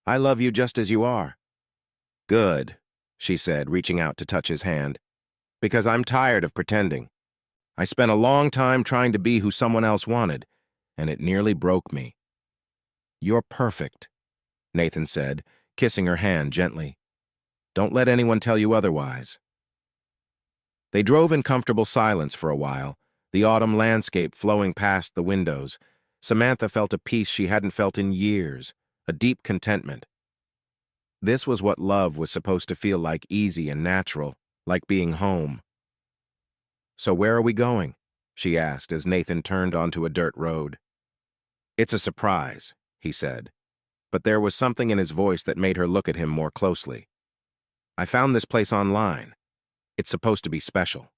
"I love you just as you are." "Good," she said, reaching out to touch his hand. "Because I'm tired of pretending. I spent a long time trying to be who someone else wanted, and it nearly broke me." "You're perfect," Nathan said, kissing her hand gently. "Don't let anyone tell you otherwise." They drove in comfortable silence for a while, the autumn landscape flowing past the windows. Samantha felt a peace she hadn't felt in years, a deep contentment. This was what love was supposed to feel like, easy and natural, like being home. "So where are we going?" she asked as Nathan turned onto a dirt road. "It's a surprise," he said, but there was something in his voice that made her look at him more closely. "I found this place online. It's supposed to be special."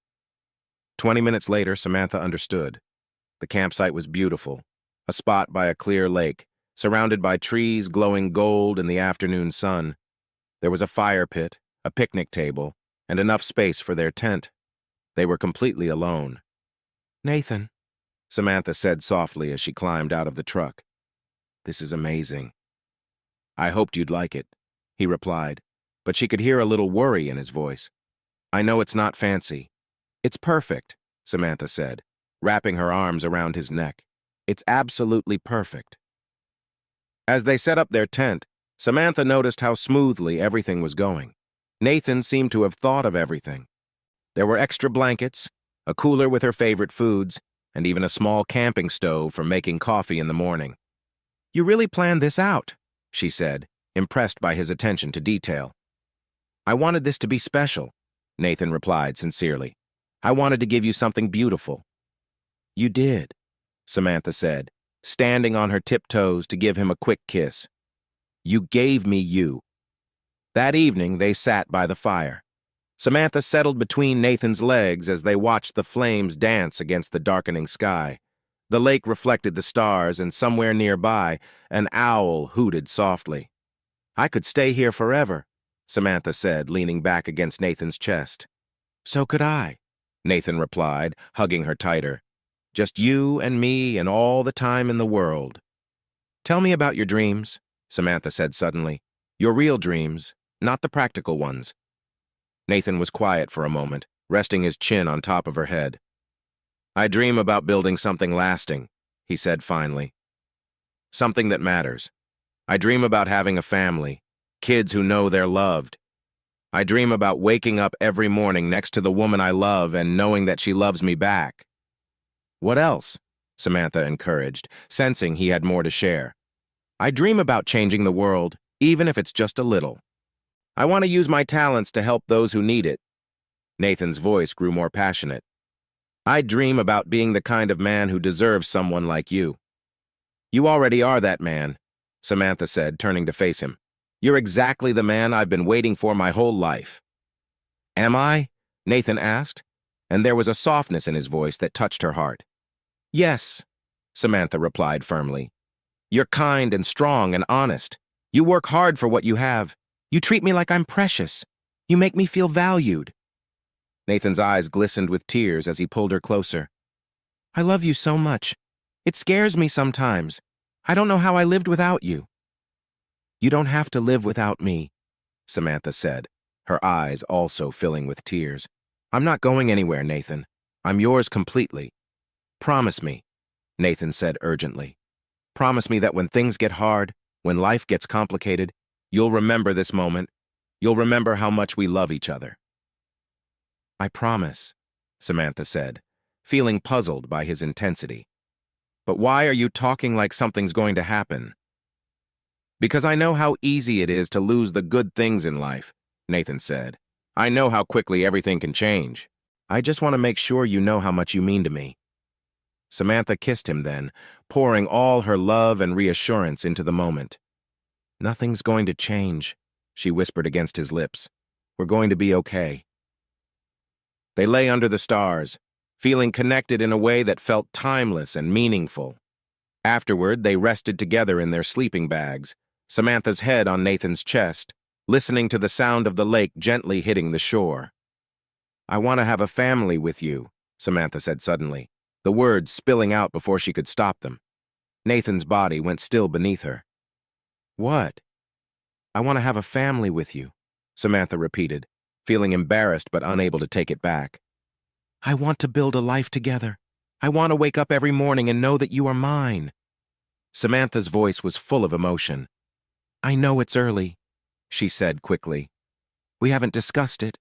20 minutes later, Samantha understood. The campsite was beautiful, a spot by a clear lake, surrounded by trees glowing gold in the afternoon sun. There was a fire pit, a picnic table, and enough space for their tent. They were completely alone. "Nathan," Samantha said softly as she climbed out of the truck. "This is amazing." "I hoped you'd like it," he replied, but she could hear a little worry in his voice. "I know it's not fancy." "It's perfect," Samantha said, wrapping her arms around his neck. "It's absolutely perfect." As they set up their tent, Samantha noticed how smoothly everything was going. Nathan seemed to have thought of everything. There were extra blankets, a cooler with her favorite foods, and even a small camping stove for making coffee in the morning. "You really planned this out," she said, impressed by his attention to detail. "I wanted this to be special," Nathan replied sincerely. "I wanted to give you something beautiful." "You did," Samantha said, standing on her tiptoes to give him a quick kiss. "You gave me you." That evening, they sat by the fire. Samantha settled between Nathan's legs as they watched the flames dance against the darkening sky. The lake reflected the stars, and somewhere nearby, an owl hooted softly. "I could stay here forever," Samantha said, leaning back against Nathan's chest. "So could I," Nathan replied, hugging her tighter. "Just you and me and all the time in the world." "Tell me about your dreams," Samantha said suddenly. "Your real dreams, not the practical ones." Nathan was quiet for a moment, resting his chin on top of her head. "I dream about building something lasting," he said finally. "Something that matters. I dream about having a family, kids who know they're loved. I dream about waking up every morning next to the woman I love and knowing that she loves me back." "What else?" Samantha encouraged, sensing he had more to share. "I dream about changing the world, even if it's just a little. I want to use my talents to help those who need it." Nathan's voice grew more passionate. "I dream about being the kind of man who deserves someone like you." "You already are that man," Samantha said, turning to face him. "You're exactly the man I've been waiting for my whole life." "Am I?" Nathan asked, and there was a softness in his voice that touched her heart. "Yes," Samantha replied firmly. "You're kind and strong and honest. You work hard for what you have. You treat me like I'm precious. You make me feel valued." Nathan's eyes glistened with tears as he pulled her closer. "I love you so much. It scares me sometimes. I don't know how I lived without you." "You don't have to live without me," Samantha said, her eyes also filling with tears. "I'm not going anywhere, Nathan. I'm yours completely. Promise me," Nathan said urgently. "Promise me that when things get hard, when life gets complicated, you'll remember this moment. You'll remember how much we love each other." "I promise," Samantha said, feeling puzzled by his intensity. "But why are you talking like something's going to happen?" "Because I know how easy it is to lose the good things in life," Nathan said. "I know how quickly everything can change. I just want to make sure you know how much you mean to me." Samantha kissed him then, pouring all her love and reassurance into the moment. "Nothing's going to change," she whispered against his lips. "We're going to be okay." They lay under the stars, feeling connected in a way that felt timeless and meaningful. Afterward, they rested together in their sleeping bags, Samantha's head on Nathan's chest, listening to the sound of the lake gently hitting the shore. "I want to have a family with you," Samantha said suddenly, the words spilling out before she could stop them. Nathan's body went still beneath her. "What?" "I want to have a family with you," Samantha repeated, feeling embarrassed but unable to take it back. "I want to build a life together. I want to wake up every morning and know that you are mine." Samantha's voice was full of emotion. "I know it's early," she said quickly. "We haven't discussed it,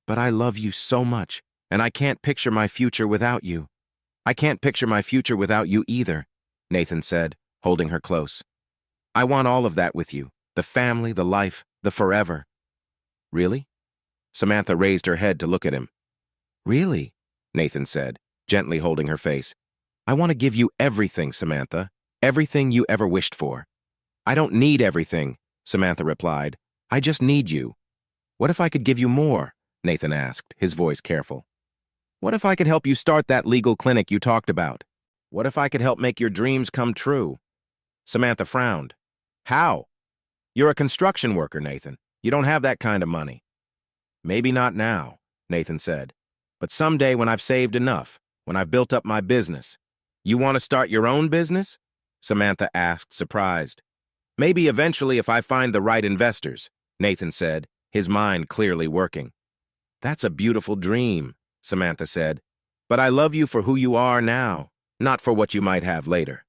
but I love you so much, and I can't picture my future without you." "I can't picture my future without you either," Nathan said, holding her close. I want all of that with you. The family, the life, the forever. Really? Samantha raised her head to look at him. Really? Nathan said, gently holding her face. I want to give you everything, Samantha. Everything you ever wished for. I don't need everything, Samantha replied. I just need you. What if I could give you more? Nathan asked, his voice careful. What if I could help you start that legal clinic you talked about? What if I could help make your dreams come true? Samantha frowned. How? You're a construction worker, Nathan. You don't have that kind of money. Maybe not now, Nathan said. But someday when I've saved enough, when I've built up my business. You want to start your own business? Samantha asked, surprised. Maybe eventually if I find the right investors, Nathan said, his mind clearly working. That's a beautiful dream, Samantha said. But I love you for who you are now, not for what you might have later.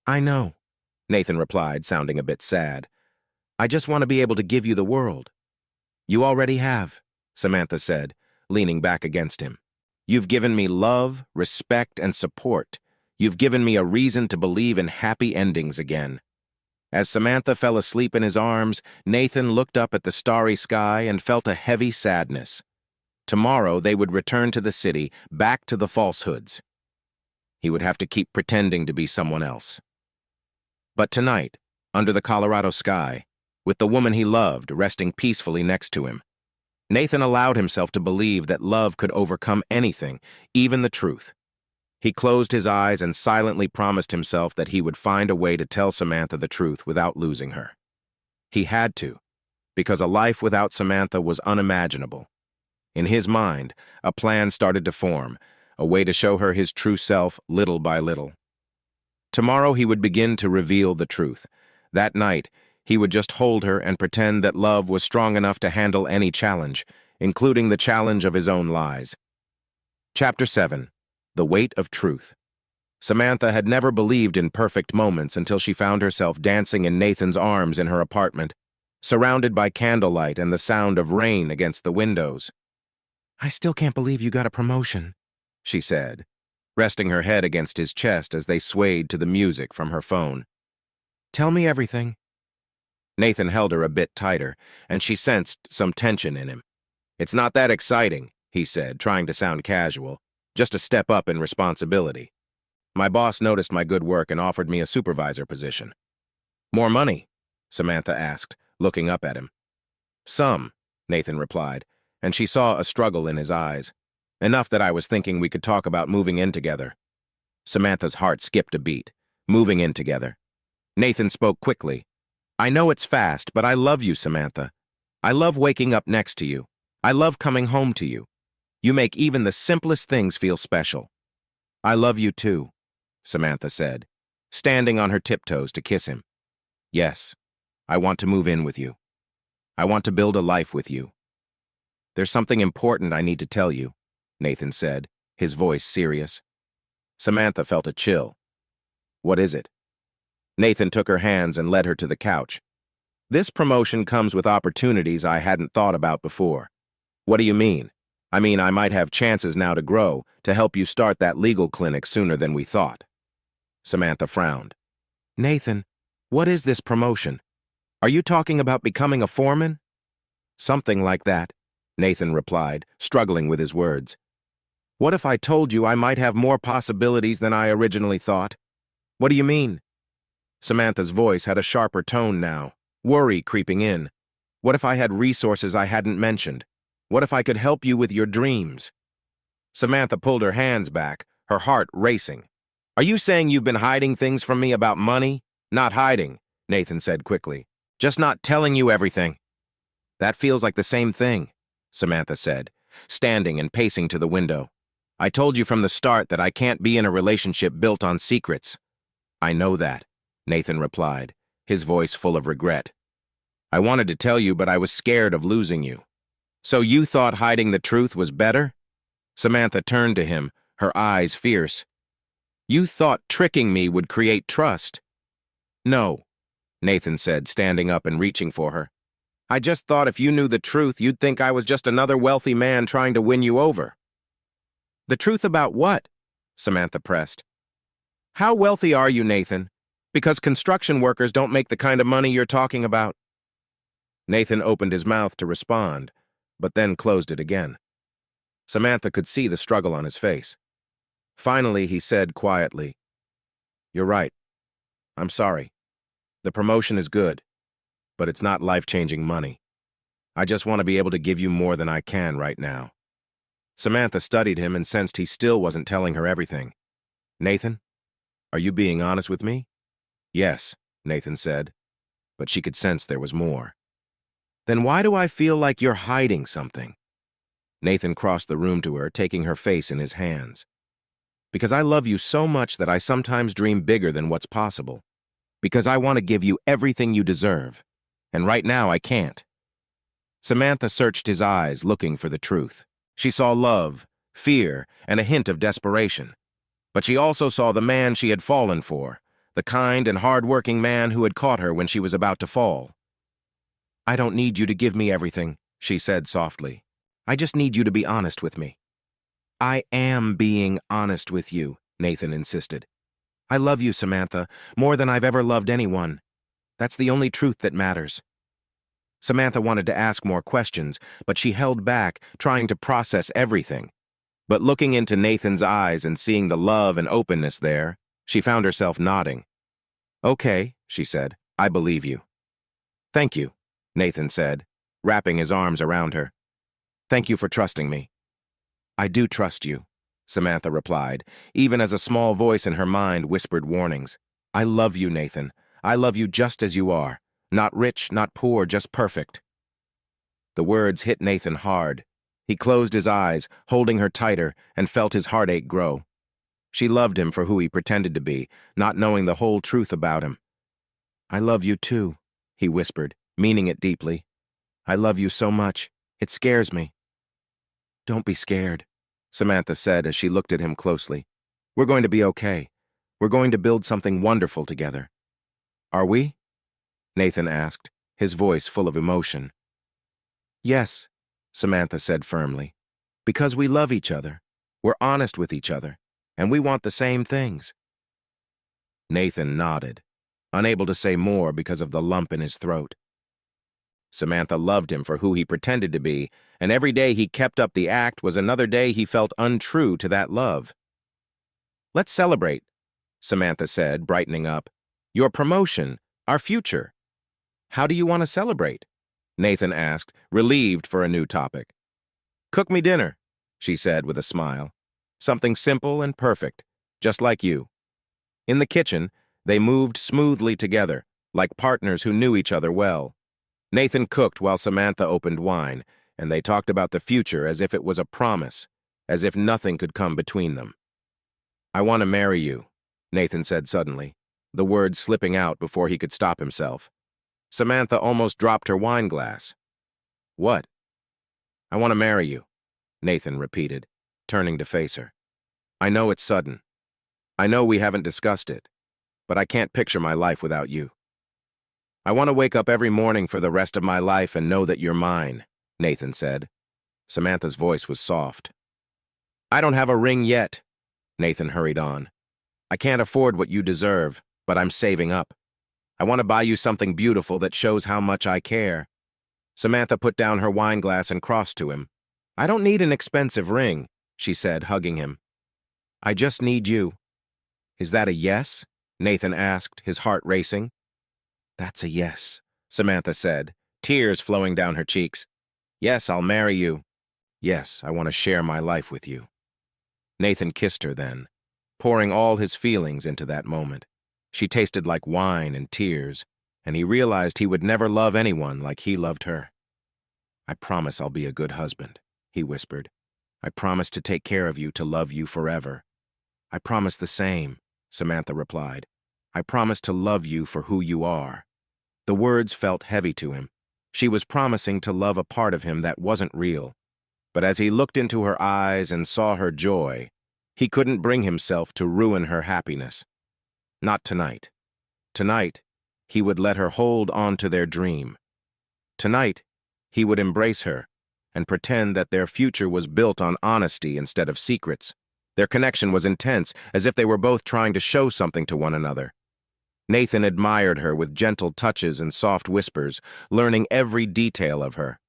I know, Nathan replied, sounding a bit sad. I just want to be able to give you the world. You already have, Samantha said, leaning back against him. You've given me love, respect, and support. You've given me a reason to believe in happy endings again. As Samantha fell asleep in his arms, Nathan looked up at the starry sky and felt a heavy sadness. Tomorrow they would return to the city, back to the falsehoods. He would have to keep pretending to be someone else. But tonight, under the Colorado sky, with the woman he loved resting peacefully next to him, Nathan allowed himself to believe that love could overcome anything, even the truth. He closed his eyes and silently promised himself that he would find a way to tell Samantha the truth without losing her. He had to, because a life without Samantha was unimaginable. In his mind, a plan started to form, a way to show her his true self little by little. Tomorrow he would begin to reveal the truth. That night, he would just hold her and pretend that love was strong enough to handle any challenge, including the challenge of his own lies. Chapter 7. The Weight of Truth. Samantha had never believed in perfect moments until she found herself dancing in Nathan's arms in her apartment, surrounded by candlelight and the sound of rain against the windows. I still can't believe you got a promotion, she said, resting her head against his chest as they swayed to the music from her phone. Tell me everything. Nathan held her a bit tighter, and she sensed some tension in him. It's not that exciting, he said, trying to sound casual, just a step up in responsibility. My boss noticed my good work and offered me a supervisor position. More money? Samantha asked, looking up at him. Some, Nathan replied, and she saw a struggle in his eyes. Enough that I was thinking we could talk about moving in together. Samantha's heart skipped a beat. Moving in together. Nathan spoke quickly. I know it's fast, but I love you, Samantha. I love waking up next to you. I love coming home to you. You make even the simplest things feel special. I love you too, Samantha said, standing on her tiptoes to kiss him. Yes, I want to move in with you. I want to build a life with you. There's something important I need to tell you, Nathan said, his voice serious. Samantha felt a chill. What is it? Nathan took her hands and led her to the couch. This promotion comes with opportunities I hadn't thought about before. What do you mean? I mean, I might have chances now to grow, to help you start that legal clinic sooner than we thought. Samantha frowned. Nathan, what is this promotion? Are you talking about becoming a foreman? Something like that, Nathan replied, struggling with his words. What if I told you I might have more possibilities than I originally thought? What do you mean? Samantha's voice had a sharper tone now, worry creeping in. What if I had resources I hadn't mentioned? What if I could help you with your dreams? Samantha pulled her hands back, her heart racing. Are you saying you've been hiding things from me about money? Not hiding, Nathan said quickly. Just not telling you everything. That feels like the same thing, Samantha said, standing and pacing to the window. I told you from the start that I can't be in a relationship built on secrets. I know that, Nathan replied, his voice full of regret. I wanted to tell you, but I was scared of losing you. So you thought hiding the truth was better? Samantha turned to him, her eyes fierce. You thought tricking me would create trust. No, Nathan said, standing up and reaching for her. I just thought if you knew the truth, you'd think I was just another wealthy man trying to win you over. The truth about what? Samantha pressed. How wealthy are you, Nathan? Because construction workers don't make the kind of money you're talking about. Nathan opened his mouth to respond, but then closed it again. Samantha could see the struggle on his face. Finally, he said quietly, "You're right. I'm sorry. The promotion is good, but it's not life-changing money. I just want to be able to give you more than I can right now." Samantha studied him and sensed he still wasn't telling her everything. "Nathan, are you being honest with me?" "Yes," Nathan said, but she could sense there was more. "Then why do I feel like you're hiding something?" Nathan crossed the room to her, taking her face in his hands. "Because I love you so much that I sometimes dream bigger than what's possible. Because I want to give you everything you deserve. And right now I can't." Samantha searched his eyes, looking for the truth. She saw love, fear, and a hint of desperation. But she also saw the man she had fallen for, the kind and hard-working man who had caught her when she was about to fall. "I don't need you to give me everything," she said softly. "I just need you to be honest with me." "I am being honest with you," Nathan insisted. "I love you, Samantha, more than I've ever loved anyone. That's the only truth that matters." Samantha wanted to ask more questions, but she held back, trying to process everything. But looking into Nathan's eyes and seeing the love and openness there, she found herself nodding. "Okay," she said, "I believe you." "Thank you," Nathan said, wrapping his arms around her. "Thank you for trusting me." "I do trust you," Samantha replied, even as a small voice in her mind whispered warnings. "I love you, Nathan. I love you just as you are. Not rich, not poor, just perfect." The words hit Nathan hard. He closed his eyes, holding her tighter, and felt his heartache grow. She loved him for who he pretended to be, not knowing the whole truth about him. "I love you too," he whispered, meaning it deeply. "I love you so much. It scares me." "Don't be scared," Samantha said as she looked at him closely. "We're going to be okay. We're going to build something wonderful together." "Are we?" Nathan asked, his voice full of emotion. "Yes," Samantha said firmly. "Because we love each other. We're honest with each other. And we want the same things." Nathan nodded, unable to say more because of the lump in his throat. Samantha loved him for who he pretended to be, and every day he kept up the act was another day he felt untrue to that love. "Let's celebrate," Samantha said, brightening up. "Your promotion, our future." "How do you want to celebrate?" Nathan asked, relieved for a new topic. "Cook me dinner," she said with a smile. "Something simple and perfect, just like you." In the kitchen, they moved smoothly together, like partners who knew each other well. Nathan cooked while Samantha opened wine, and they talked about the future as if it was a promise, as if nothing could come between them. "I want to marry you," Nathan said suddenly, the words slipping out before he could stop himself. Samantha almost dropped her wine glass. "What?" "I want to marry you," Nathan repeated, turning to face her. "I know it's sudden. I know we haven't discussed it, but I can't picture my life without you. I want to wake up every morning for the rest of my life and know that you're mine," Nathan said. Samantha's voice was soft. "I don't have a ring yet," Nathan hurried on. "I can't afford what you deserve, but I'm saving up. I want to buy you something beautiful that shows how much I care." Samantha put down her wine glass and crossed to him. "I don't need an expensive ring," she said, hugging him. "I just need you." "Is that a yes?" Nathan asked, his heart racing. "That's a yes," Samantha said, tears flowing down her cheeks. "Yes, I'll marry you. Yes, I want to share my life with you." Nathan kissed her then, pouring all his feelings into that moment. She tasted like wine and tears, and he realized he would never love anyone like he loved her. "I promise I'll be a good husband," he whispered. "I promise to take care of you, to love you forever." "I promise the same," Samantha replied. "I promise to love you for who you are." The words felt heavy to him. She was promising to love a part of him that wasn't real. But as he looked into her eyes and saw her joy, he couldn't bring himself to ruin her happiness. Not tonight. Tonight, he would let her hold on to their dream. Tonight, he would embrace her and pretend that their future was built on honesty instead of secrets. Their connection was intense, as if they were both trying to show something to one another. Nathan admired her with gentle touches and soft whispers, learning every detail of her.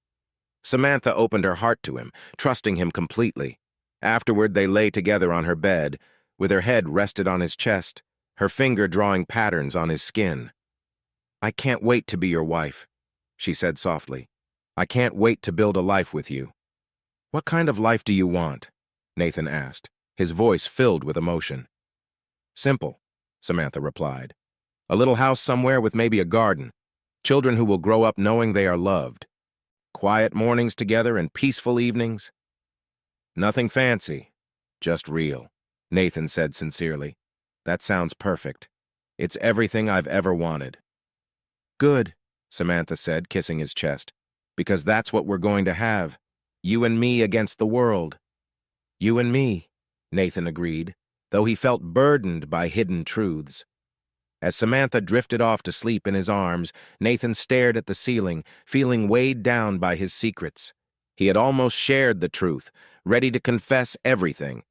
Samantha opened her heart to him, trusting him completely. Afterward, they lay together on her bed, with her head rested on his chest, her finger drawing patterns on his skin. "I can't wait to be your wife," she said softly. "I can't wait to build a life with you." "What kind of life do you want?" Nathan asked, his voice filled with emotion. "Simple," Samantha replied. "A little house somewhere with maybe a garden. Children who will grow up knowing they are loved. Quiet mornings together and peaceful evenings." "Nothing fancy, just real," Nathan said sincerely. "That sounds perfect. It's everything I've ever wanted." "Good," Samantha said, kissing his chest, "because that's what we're going to have. You and me against the world." "You and me," Nathan agreed, though he felt burdened by hidden truths. As Samantha drifted off to sleep in his arms, Nathan stared at the ceiling, feeling weighed down by his secrets. He had almost shared the truth, ready to confess everything.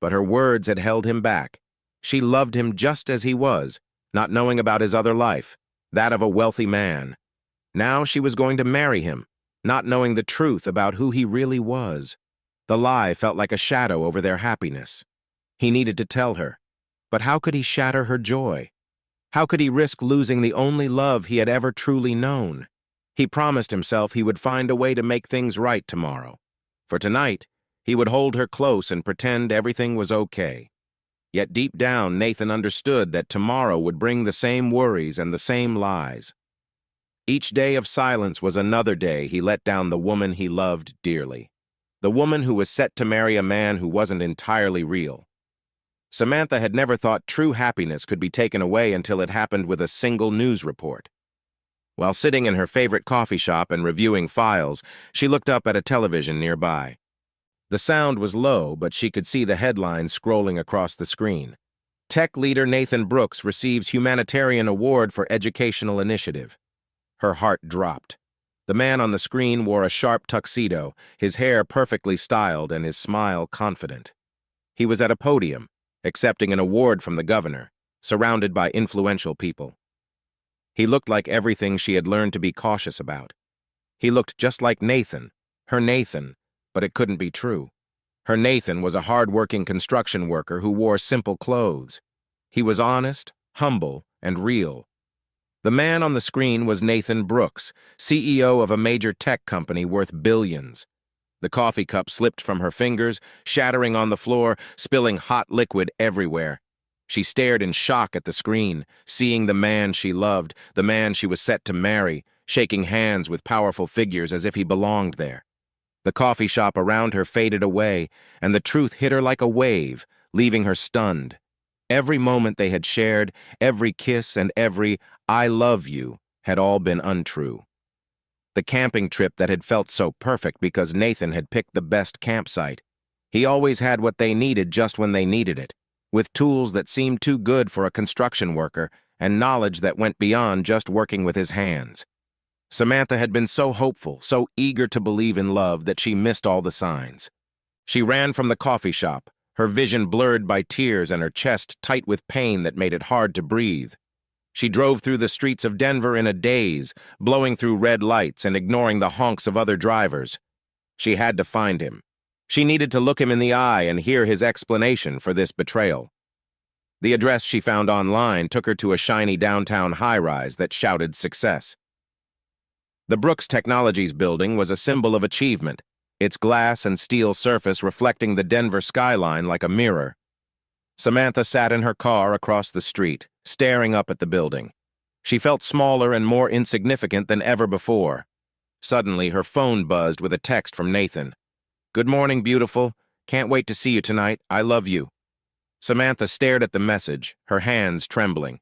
But her words had held him back. She loved him just as he was, not knowing about his other life, that of a wealthy man. Now she was going to marry him, not knowing the truth about who he really was. The lie felt like a shadow over their happiness. He needed to tell her. But how could he shatter her joy? How could he risk losing the only love he had ever truly known? He promised himself he would find a way to make things right tomorrow. For tonight, he would hold her close and pretend everything was okay. Yet deep down, Nathan understood that tomorrow would bring the same worries and the same lies. Each day of silence was another day he let down the woman he loved dearly. The woman who was set to marry a man who wasn't entirely real. Samantha had never thought true happiness could be taken away until it happened with a single news report. While sitting in her favorite coffee shop and reviewing files, she looked up at a television nearby. The sound was low, but she could see the headlines scrolling across the screen. Tech leader Nathan Brooks receives humanitarian award for educational initiative. Her heart dropped. The man on the screen wore a sharp tuxedo, his hair perfectly styled and his smile confident. He was at a podium, accepting an award from the governor, surrounded by influential people. He looked like everything she had learned to be cautious about. He looked just like Nathan, her Nathan, but it couldn't be true. Her Nathan was a hard-working construction worker who wore simple clothes. He was honest, humble, and real. The man on the screen was Nathan Brooks, CEO of a major tech company worth billions. The coffee cup slipped from her fingers, shattering on the floor, spilling hot liquid everywhere. She stared in shock at the screen, seeing the man she loved, the man she was set to marry, shaking hands with powerful figures as if he belonged there. The coffee shop around her faded away, and the truth hit her like a wave, leaving her stunned. Every moment they had shared, every kiss and every "I love you" had all been untrue. The camping trip that had felt so perfect because Nathan had picked the best campsite. He always had what they needed just when they needed it, with tools that seemed too good for a construction worker and knowledge that went beyond just working with his hands. Samantha had been so hopeful, so eager to believe in love that she missed all the signs. She ran from the coffee shop, her vision blurred by tears and her chest tight with pain that made it hard to breathe. She drove through the streets of Denver in a daze, blowing through red lights and ignoring the honks of other drivers. She had to find him. She needed to look him in the eye and hear his explanation for this betrayal. The address she found online took her to a shiny downtown high-rise that shouted success. The Brooks Technologies building was a symbol of achievement, its glass and steel surface reflecting the Denver skyline like a mirror. Samantha sat in her car across the street, staring up at the building. She felt smaller and more insignificant than ever before. Suddenly, her phone buzzed with a text from Nathan. "Good morning, beautiful. Can't wait to see you tonight. I love you." Samantha stared at the message, her hands trembling.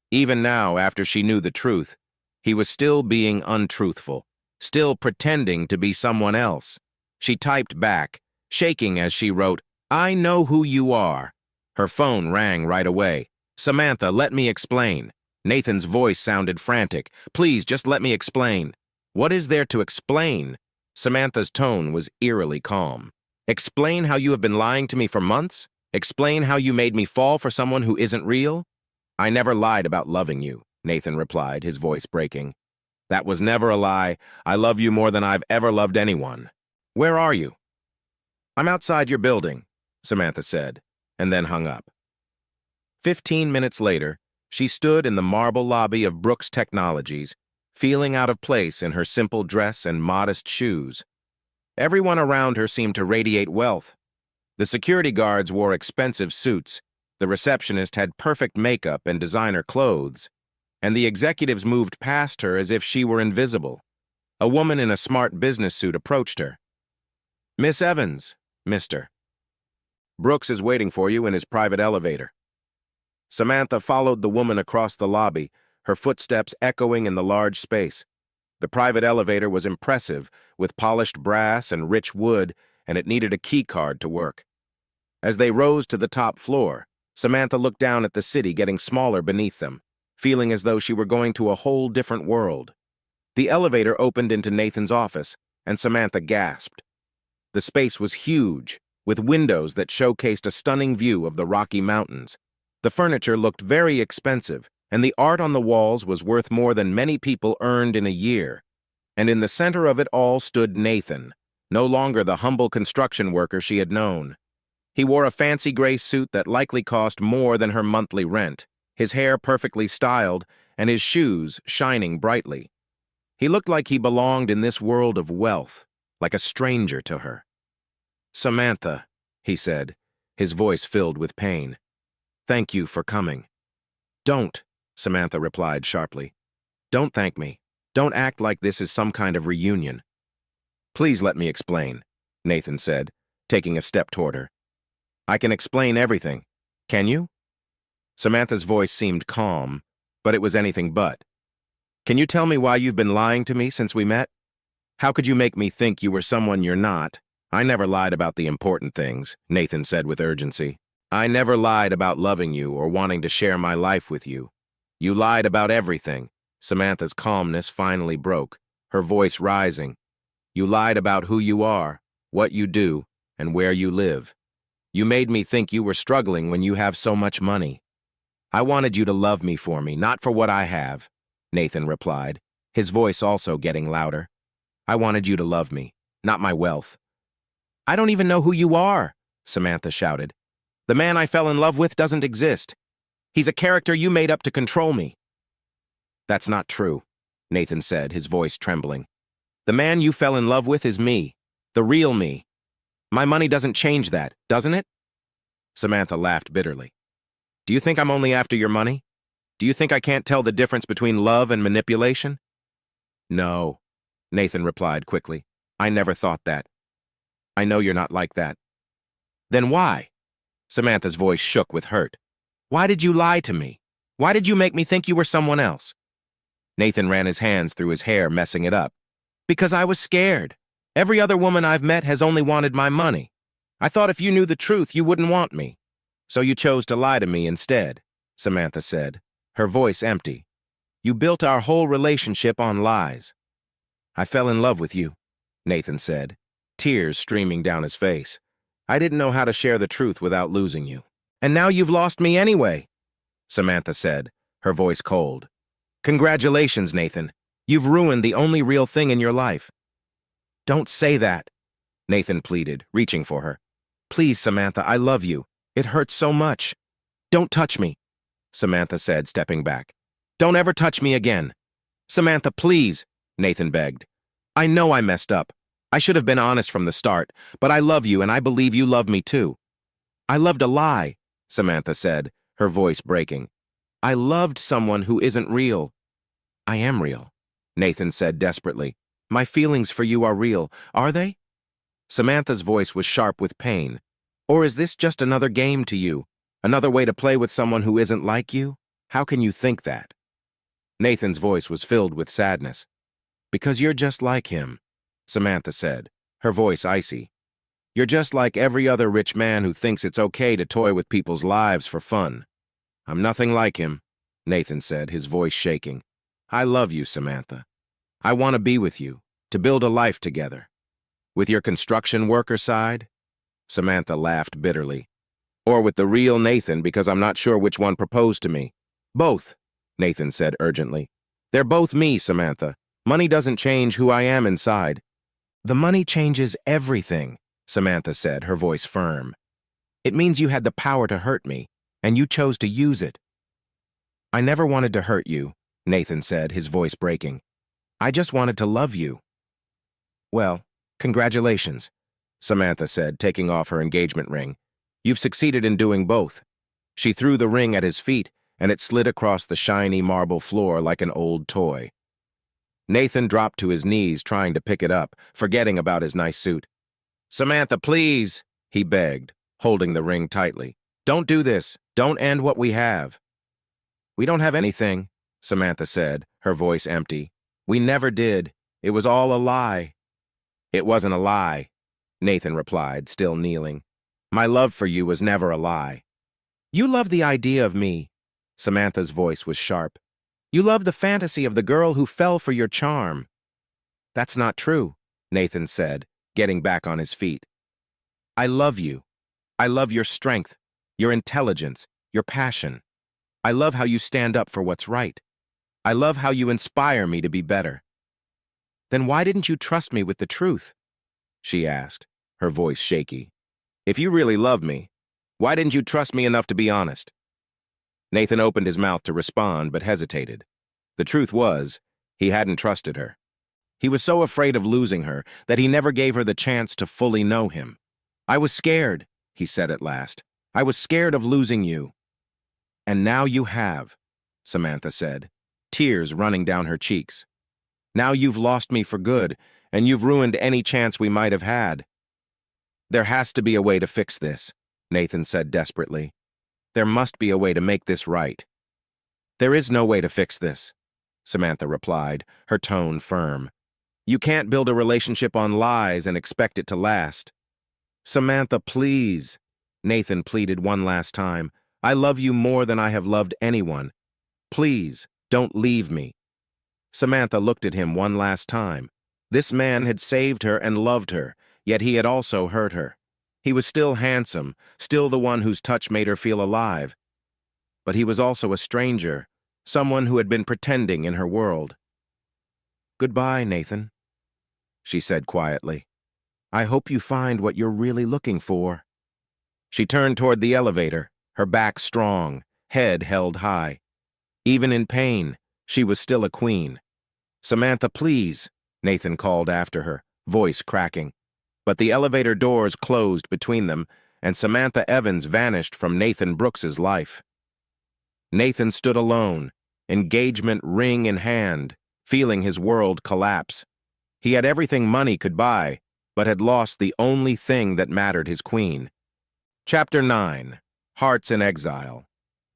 Even now, after she knew the truth, he was still being untruthful, still pretending to be someone else. She typed back, shaking as she wrote, "I know who you are." Her phone rang right away. "Samantha, let me explain." Nathan's voice sounded frantic. "Please, just let me explain." "What is there to explain?" Samantha's tone was eerily calm. "Explain how you have been lying to me for months? Explain how you made me fall for someone who isn't real?" I never lied about loving you, Nathan replied, his voice breaking. That was never a lie. I love you more than I've ever loved anyone. Where are you? I'm outside your building, Samantha said, and then hung up. 15 minutes later, she stood in the marble lobby of Brooks Technologies, feeling out of place in her simple dress and modest shoes. Everyone around her seemed to radiate wealth. The security guards wore expensive suits, the receptionist had perfect makeup and designer clothes, and the executives moved past her as if she were invisible. A woman in a smart business suit approached her. Miss Evans, mister. Brooks is waiting for you in his private elevator. Samantha followed the woman across the lobby, her footsteps echoing in the large space. The private elevator was impressive, with polished brass and rich wood, and it needed a key card to work. As they rose to the top floor, Samantha looked down at the city getting smaller beneath them, feeling as though she were going to a whole different world. The elevator opened into Nathan's office, and Samantha gasped. The space was huge, with windows that showcased a stunning view of the Rocky Mountains. The furniture looked very expensive, and the art on the walls was worth more than many people earned in a year. And in the center of it all stood Nathan, no longer the humble construction worker she had known. He wore a fancy gray suit that likely cost more than her monthly rent, his hair perfectly styled, and his shoes shining brightly. He looked like he belonged in this world of wealth, like a stranger to her. Samantha, he said, his voice filled with pain. Thank you for coming. Don't, Samantha replied sharply. Don't thank me. Don't act like this is some kind of reunion. Please let me explain, Nathan said, taking a step toward her. I can explain everything. Can you? Samantha's voice seemed calm, but it was anything but. Can you tell me why you've been lying to me since we met? How could you make me think you were someone you're not? I never lied about the important things, Nathan said with urgency. I never lied about loving you or wanting to share my life with you. You lied about everything. Samantha's calmness finally broke, her voice rising. You lied about who you are, what you do, and where you live. You made me think you were struggling when you have so much money. I wanted you to love me for me, not for what I have, Nathan replied, his voice also getting louder. I wanted you to love me, not my wealth. I don't even know who you are, Samantha shouted. The man I fell in love with doesn't exist. He's a character you made up to control me. That's not true, Nathan said, his voice trembling. The man you fell in love with is me, the real me. My money doesn't change that, doesn't it? Samantha laughed bitterly. Do you think I'm only after your money? Do you think I can't tell the difference between love and manipulation? No, Nathan replied quickly. I never thought that. I know you're not like that. Then why? Samantha's voice shook with hurt. Why did you lie to me? Why did you make me think you were someone else? Nathan ran his hands through his hair, messing it up. Because I was scared. Every other woman I've met has only wanted my money. I thought if you knew the truth, you wouldn't want me. So you chose to lie to me instead, Samantha said, her voice empty. You built our whole relationship on lies. I fell in love with you, Nathan said, tears streaming down his face. I didn't know how to share the truth without losing you. And now you've lost me anyway, Samantha said, her voice cold. Congratulations, Nathan. You've ruined the only real thing in your life. Don't say that, Nathan pleaded, reaching for her. Please, Samantha, I love you. It hurts so much. Don't touch me, Samantha said, stepping back. Don't ever touch me again. Samantha, please, Nathan begged. I know I messed up. I should have been honest from the start, but I love you and I believe you love me too. I loved a lie, Samantha said, her voice breaking. I loved someone who isn't real. I am real, Nathan said desperately. My feelings for you are real, are they? Samantha's voice was sharp with pain. Or is this just another game to you? Another way to play with someone who isn't like you? How can you think that? Nathan's voice was filled with sadness. Because you're just like him, Samantha said, her voice icy. You're just like every other rich man who thinks it's okay to toy with people's lives for fun. I'm nothing like him, Nathan said, his voice shaking. I love you, Samantha. I want to be with you, to build a life together. With your construction worker side? Samantha laughed bitterly. Or with the real Nathan, because I'm not sure which one proposed to me. Both, Nathan said urgently. They're both me, Samantha. Money doesn't change who I am inside. The money changes everything, Samantha said, her voice firm. It means you had the power to hurt me, and you chose to use it. I never wanted to hurt you, Nathan said, his voice breaking. I just wanted to love you. Well, congratulations, Samantha said, taking off her engagement ring. You've succeeded in doing both. She threw the ring at his feet, and it slid across the shiny marble floor like an old toy. Nathan dropped to his knees, trying to pick it up, forgetting about his nice suit. Samantha, please, he begged, holding the ring tightly. Don't do this. Don't end what we have. We don't have anything, Samantha said, her voice empty. We never did. It was all a lie. It wasn't a lie, Nathan replied, still kneeling. My love for you was never a lie. You love the idea of me. Samantha's voice was sharp. You love the fantasy of the girl who fell for your charm. That's not true, Nathan said, getting back on his feet. I love you. I love your strength, your intelligence, your passion. I love how you stand up for what's right. I love how you inspire me to be better. Then why didn't you trust me with the truth? She asked, her voice shaky. If you really love me, why didn't you trust me enough to be honest? Nathan opened his mouth to respond, but hesitated. The truth was, he hadn't trusted her. He was so afraid of losing her that he never gave her the chance to fully know him. I was scared, he said at last. I was scared of losing you. And now you have, Samantha said, tears running down her cheeks. Now you've lost me for good, and you've ruined any chance we might have had. There has to be a way to fix this, Nathan said desperately. There must be a way to make this right. There is no way to fix this, Samantha replied, her tone firm. You can't build a relationship on lies and expect it to last. Samantha, please, Nathan pleaded one last time. I love you more than I have loved anyone. Please, don't leave me. Samantha looked at him one last time. This man had saved her and loved her, yet he had also hurt her. He was still handsome, still the one whose touch made her feel alive. But he was also a stranger, someone who had been pretending in her world. Goodbye, Nathan, she said quietly. I hope you find what you're really looking for. She turned toward the elevator, her back strong, head held high. Even in pain, she was still a queen. Samantha, please, Nathan called after her, voice cracking. But the elevator doors closed between them, and Samantha Evans vanished from Nathan Brooks's life. Nathan stood alone, engagement ring in hand, feeling his world collapse. He had everything money could buy, but had lost the only thing that mattered, his queen. Chapter 9. Hearts in Exile.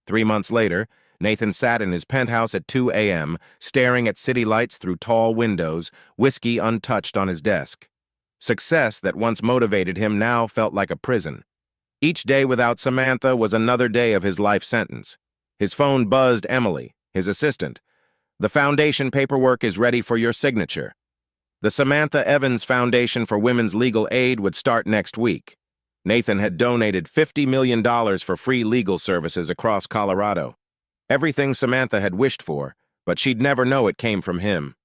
3 months later, Nathan sat in his penthouse at 2 a.m., staring at city lights through tall windows, whiskey untouched on his desk. Success that once motivated him now felt like a prison. Each day without Samantha was another day of his life sentence. His phone buzzed Emily, his assistant. The foundation paperwork is ready for your signature. The Samantha Evans Foundation for Women's Legal Aid would start next week. Nathan had donated $50 million for free legal services across Colorado. Everything Samantha had wished for, but she'd never know it came from him.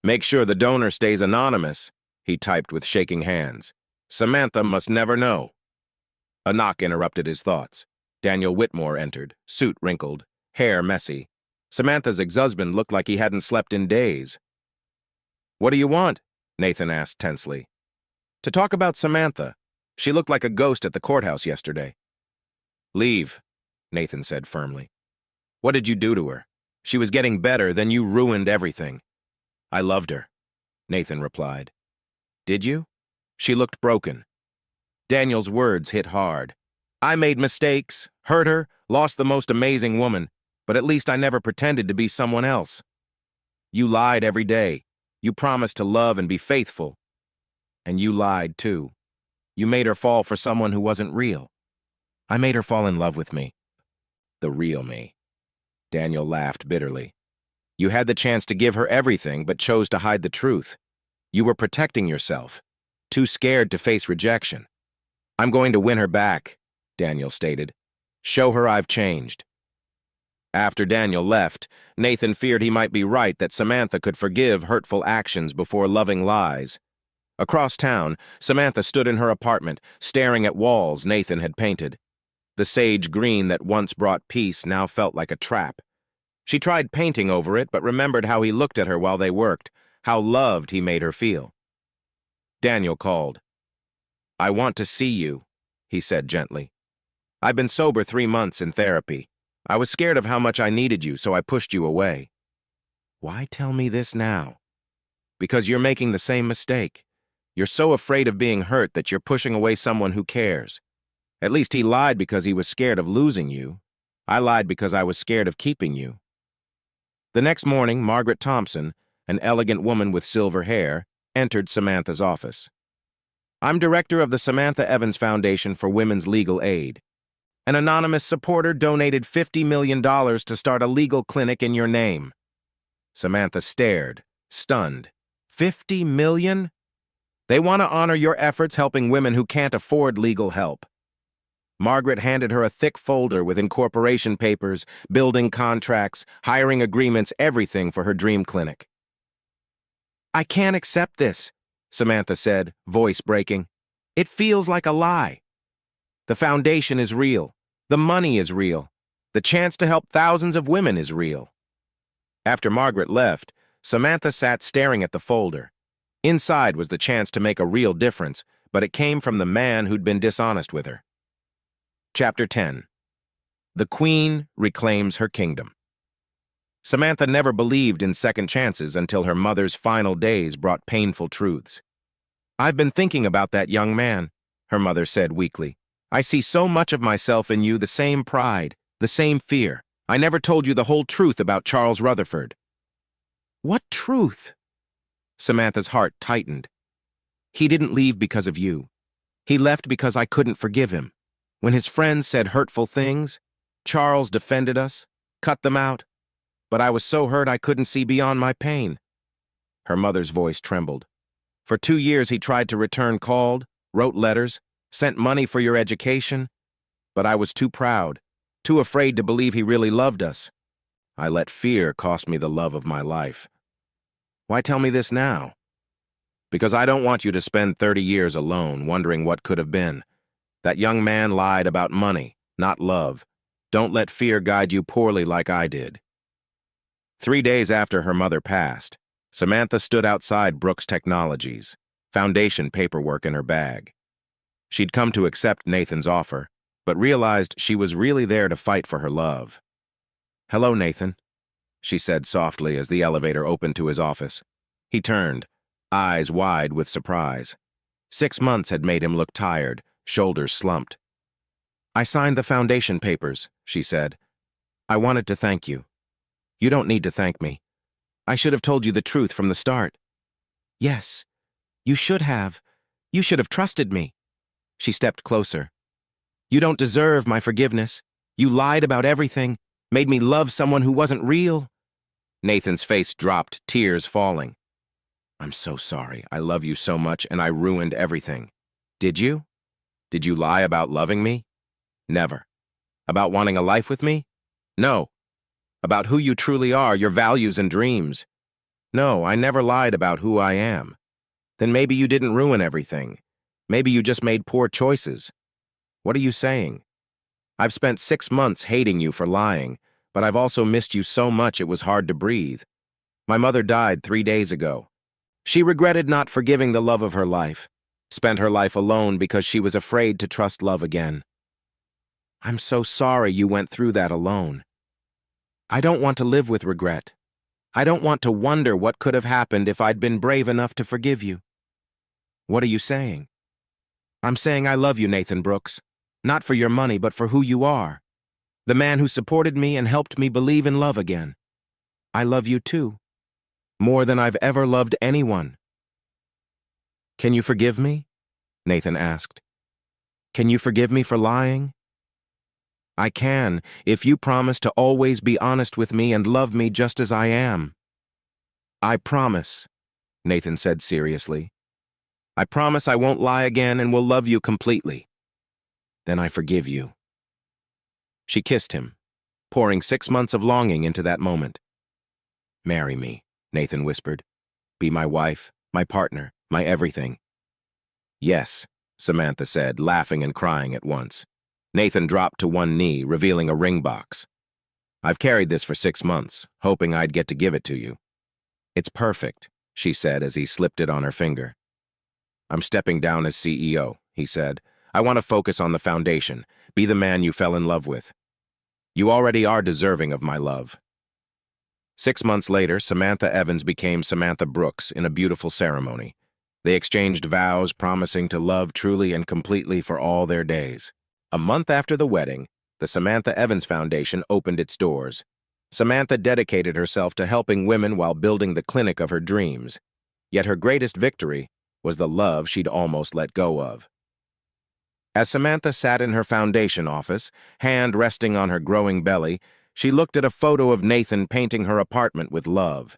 Make sure the donor stays anonymous, he typed with shaking hands. Samantha must never know. A knock interrupted his thoughts. Daniel Whitmore entered, suit wrinkled, hair messy. Samantha's ex-husband looked like he hadn't slept in days. What do you want? Nathan asked tensely. To talk about Samantha. She looked like a ghost at the courthouse yesterday. Leave, Nathan said firmly. What did you do to her? She was getting better, then you ruined everything. I loved her, Nathan replied. Did you? She looked broken. Daniel's words hit hard. I made mistakes, hurt her, lost the most amazing woman, but at least I never pretended to be someone else. You lied every day. You promised to love and be faithful. And you lied, too. You made her fall for someone who wasn't real. I made her fall in love with me. The real me. Daniel laughed bitterly. You had the chance to give her everything, but chose to hide the truth. You were protecting yourself, too scared to face rejection. I'm going to win her back, Daniel stated. Show her I've changed. After Daniel left, Nathan feared he might be right that Samantha could forgive hurtful actions before loving lies. Across town, Samantha stood in her apartment, staring at walls Nathan had painted. The sage green that once brought peace now felt like a trap. She tried painting over it, but remembered how he looked at her while they worked, how loved he made her feel. Daniel called. "I want to see you," he said gently. "I've been sober 3 months in therapy. I was scared of how much I needed you, so I pushed you away." "Why tell me this now?" "Because you're making the same mistake. You're so afraid of being hurt that you're pushing away someone who cares. At least he lied because he was scared of losing you. I lied because I was scared of keeping you." The next morning, Margaret Thompson, an elegant woman with silver hair, entered Samantha's office. "I'm director of the Samantha Evans Foundation for Women's Legal Aid. An anonymous supporter donated $50 million to start a legal clinic in your name." Samantha stared, stunned. $50 million? "They want to honor your efforts helping women who can't afford legal help." Margaret handed her a thick folder with incorporation papers, building contracts, hiring agreements, everything for her dream clinic. "I can't accept this," Samantha said, voice breaking. "It feels like a lie. The foundation is real. The money is real. The chance to help thousands of women is real." After Margaret left, Samantha sat staring at the folder. Inside was the chance to make a real difference, but it came from the man who'd been dishonest with her. Chapter 10. The Queen Reclaims Her Kingdom. Samantha never believed in second chances until her mother's final days brought painful truths. "I've been thinking about that young man," her mother said weakly. "I see so much of myself in you, the same pride, the same fear. I never told you the whole truth about Charles Rutherford." "What truth?" Samantha's heart tightened. "He didn't leave because of you. He left because I couldn't forgive him. When his friends said hurtful things, Charles defended us, cut them out. But I was so hurt I couldn't see beyond my pain." Her mother's voice trembled. "For 2 years he tried to return called, wrote letters, sent money for your education. But I was too proud, too afraid to believe he really loved us. I let fear cost me the love of my life." "Why tell me this now?" "Because I don't want you to spend 30 years alone, wondering what could have been. That young man lied about money, not love. Don't let fear guide you poorly like I did." 3 days after her mother passed, Samantha stood outside Brooks Technologies, foundation paperwork in her bag. She'd come to accept Nathan's offer, but realized she was really there to fight for her love. "Hello, Nathan," she said softly as the elevator opened to his office. He turned, eyes wide with surprise. 6 months had made him look tired, shoulders slumped. "I signed the foundation papers," she said. "I wanted to thank you." "You don't need to thank me. I should have told you the truth from the start." "Yes, you should have. You should have trusted me." She stepped closer. "You don't deserve my forgiveness. You lied about everything, made me love someone who wasn't real." Nathan's face dropped, tears falling. "I'm so sorry. I love you so much, and I ruined everything." "Did you? Did you lie about loving me?" "Never." "About wanting a life with me?" "No." "About who you truly are, your values and dreams?" "No, I never lied about who I am." "Then maybe you didn't ruin everything. Maybe you just made poor choices." "What are you saying?" "I've spent 6 months hating you for lying, but I've also missed you so much it was hard to breathe. My mother died 3 days ago. She regretted not forgiving the love of her life, spent her life alone because she was afraid to trust love again." "I'm so sorry you went through that alone." "I don't want to live with regret. I don't want to wonder what could have happened if I'd been brave enough to forgive you." "What are you saying?" "I'm saying I love you, Nathan Brooks. Not for your money, but for who you are. The man who supported me and helped me believe in love again. I love you too. More than I've ever loved anyone." "Can you forgive me?" Nathan asked. "Can you forgive me for lying?" "I can, if you promise to always be honest with me and love me just as I am." "I promise," Nathan said seriously. "I promise I won't lie again and will love you completely." "Then I forgive you." She kissed him. pouring 6 months of longing into that moment. "Marry me," Nathan whispered. "Be my wife, my partner, my everything." "Yes," Samantha said, laughing and crying at once. Nathan dropped to one knee, revealing a ring box. "I've carried this for 6 months, hoping I'd get to give it to you." "It's perfect," she said as he slipped it on her finger. "I'm stepping down as CEO," he said. "I want to focus on the foundation, be the man you fell in love with. You already are deserving of my love." 6 months later, Samantha Evans became Samantha Brooks in a beautiful ceremony. They exchanged vows, promising to love truly and completely for all their days. A month after the wedding, the Samantha Evans Foundation opened its doors. Samantha dedicated herself to helping women while building the clinic of her dreams. Yet her greatest victory was the love she'd almost let go of. As Samantha sat in her foundation office, hand resting on her growing belly, she looked at a photo of Nathan painting her apartment with love.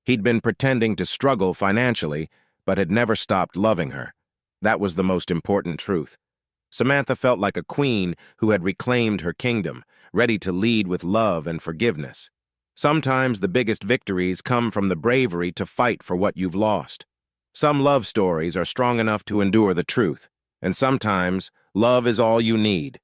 He'd been pretending to struggle financially, but had never stopped loving her. That was the most important truth. Samantha felt like a queen who had reclaimed her kingdom, ready to lead with love and forgiveness. Sometimes the biggest victories come from the bravery to fight for what you've lost. Some love stories are strong enough to endure the truth, and sometimes love is all you need.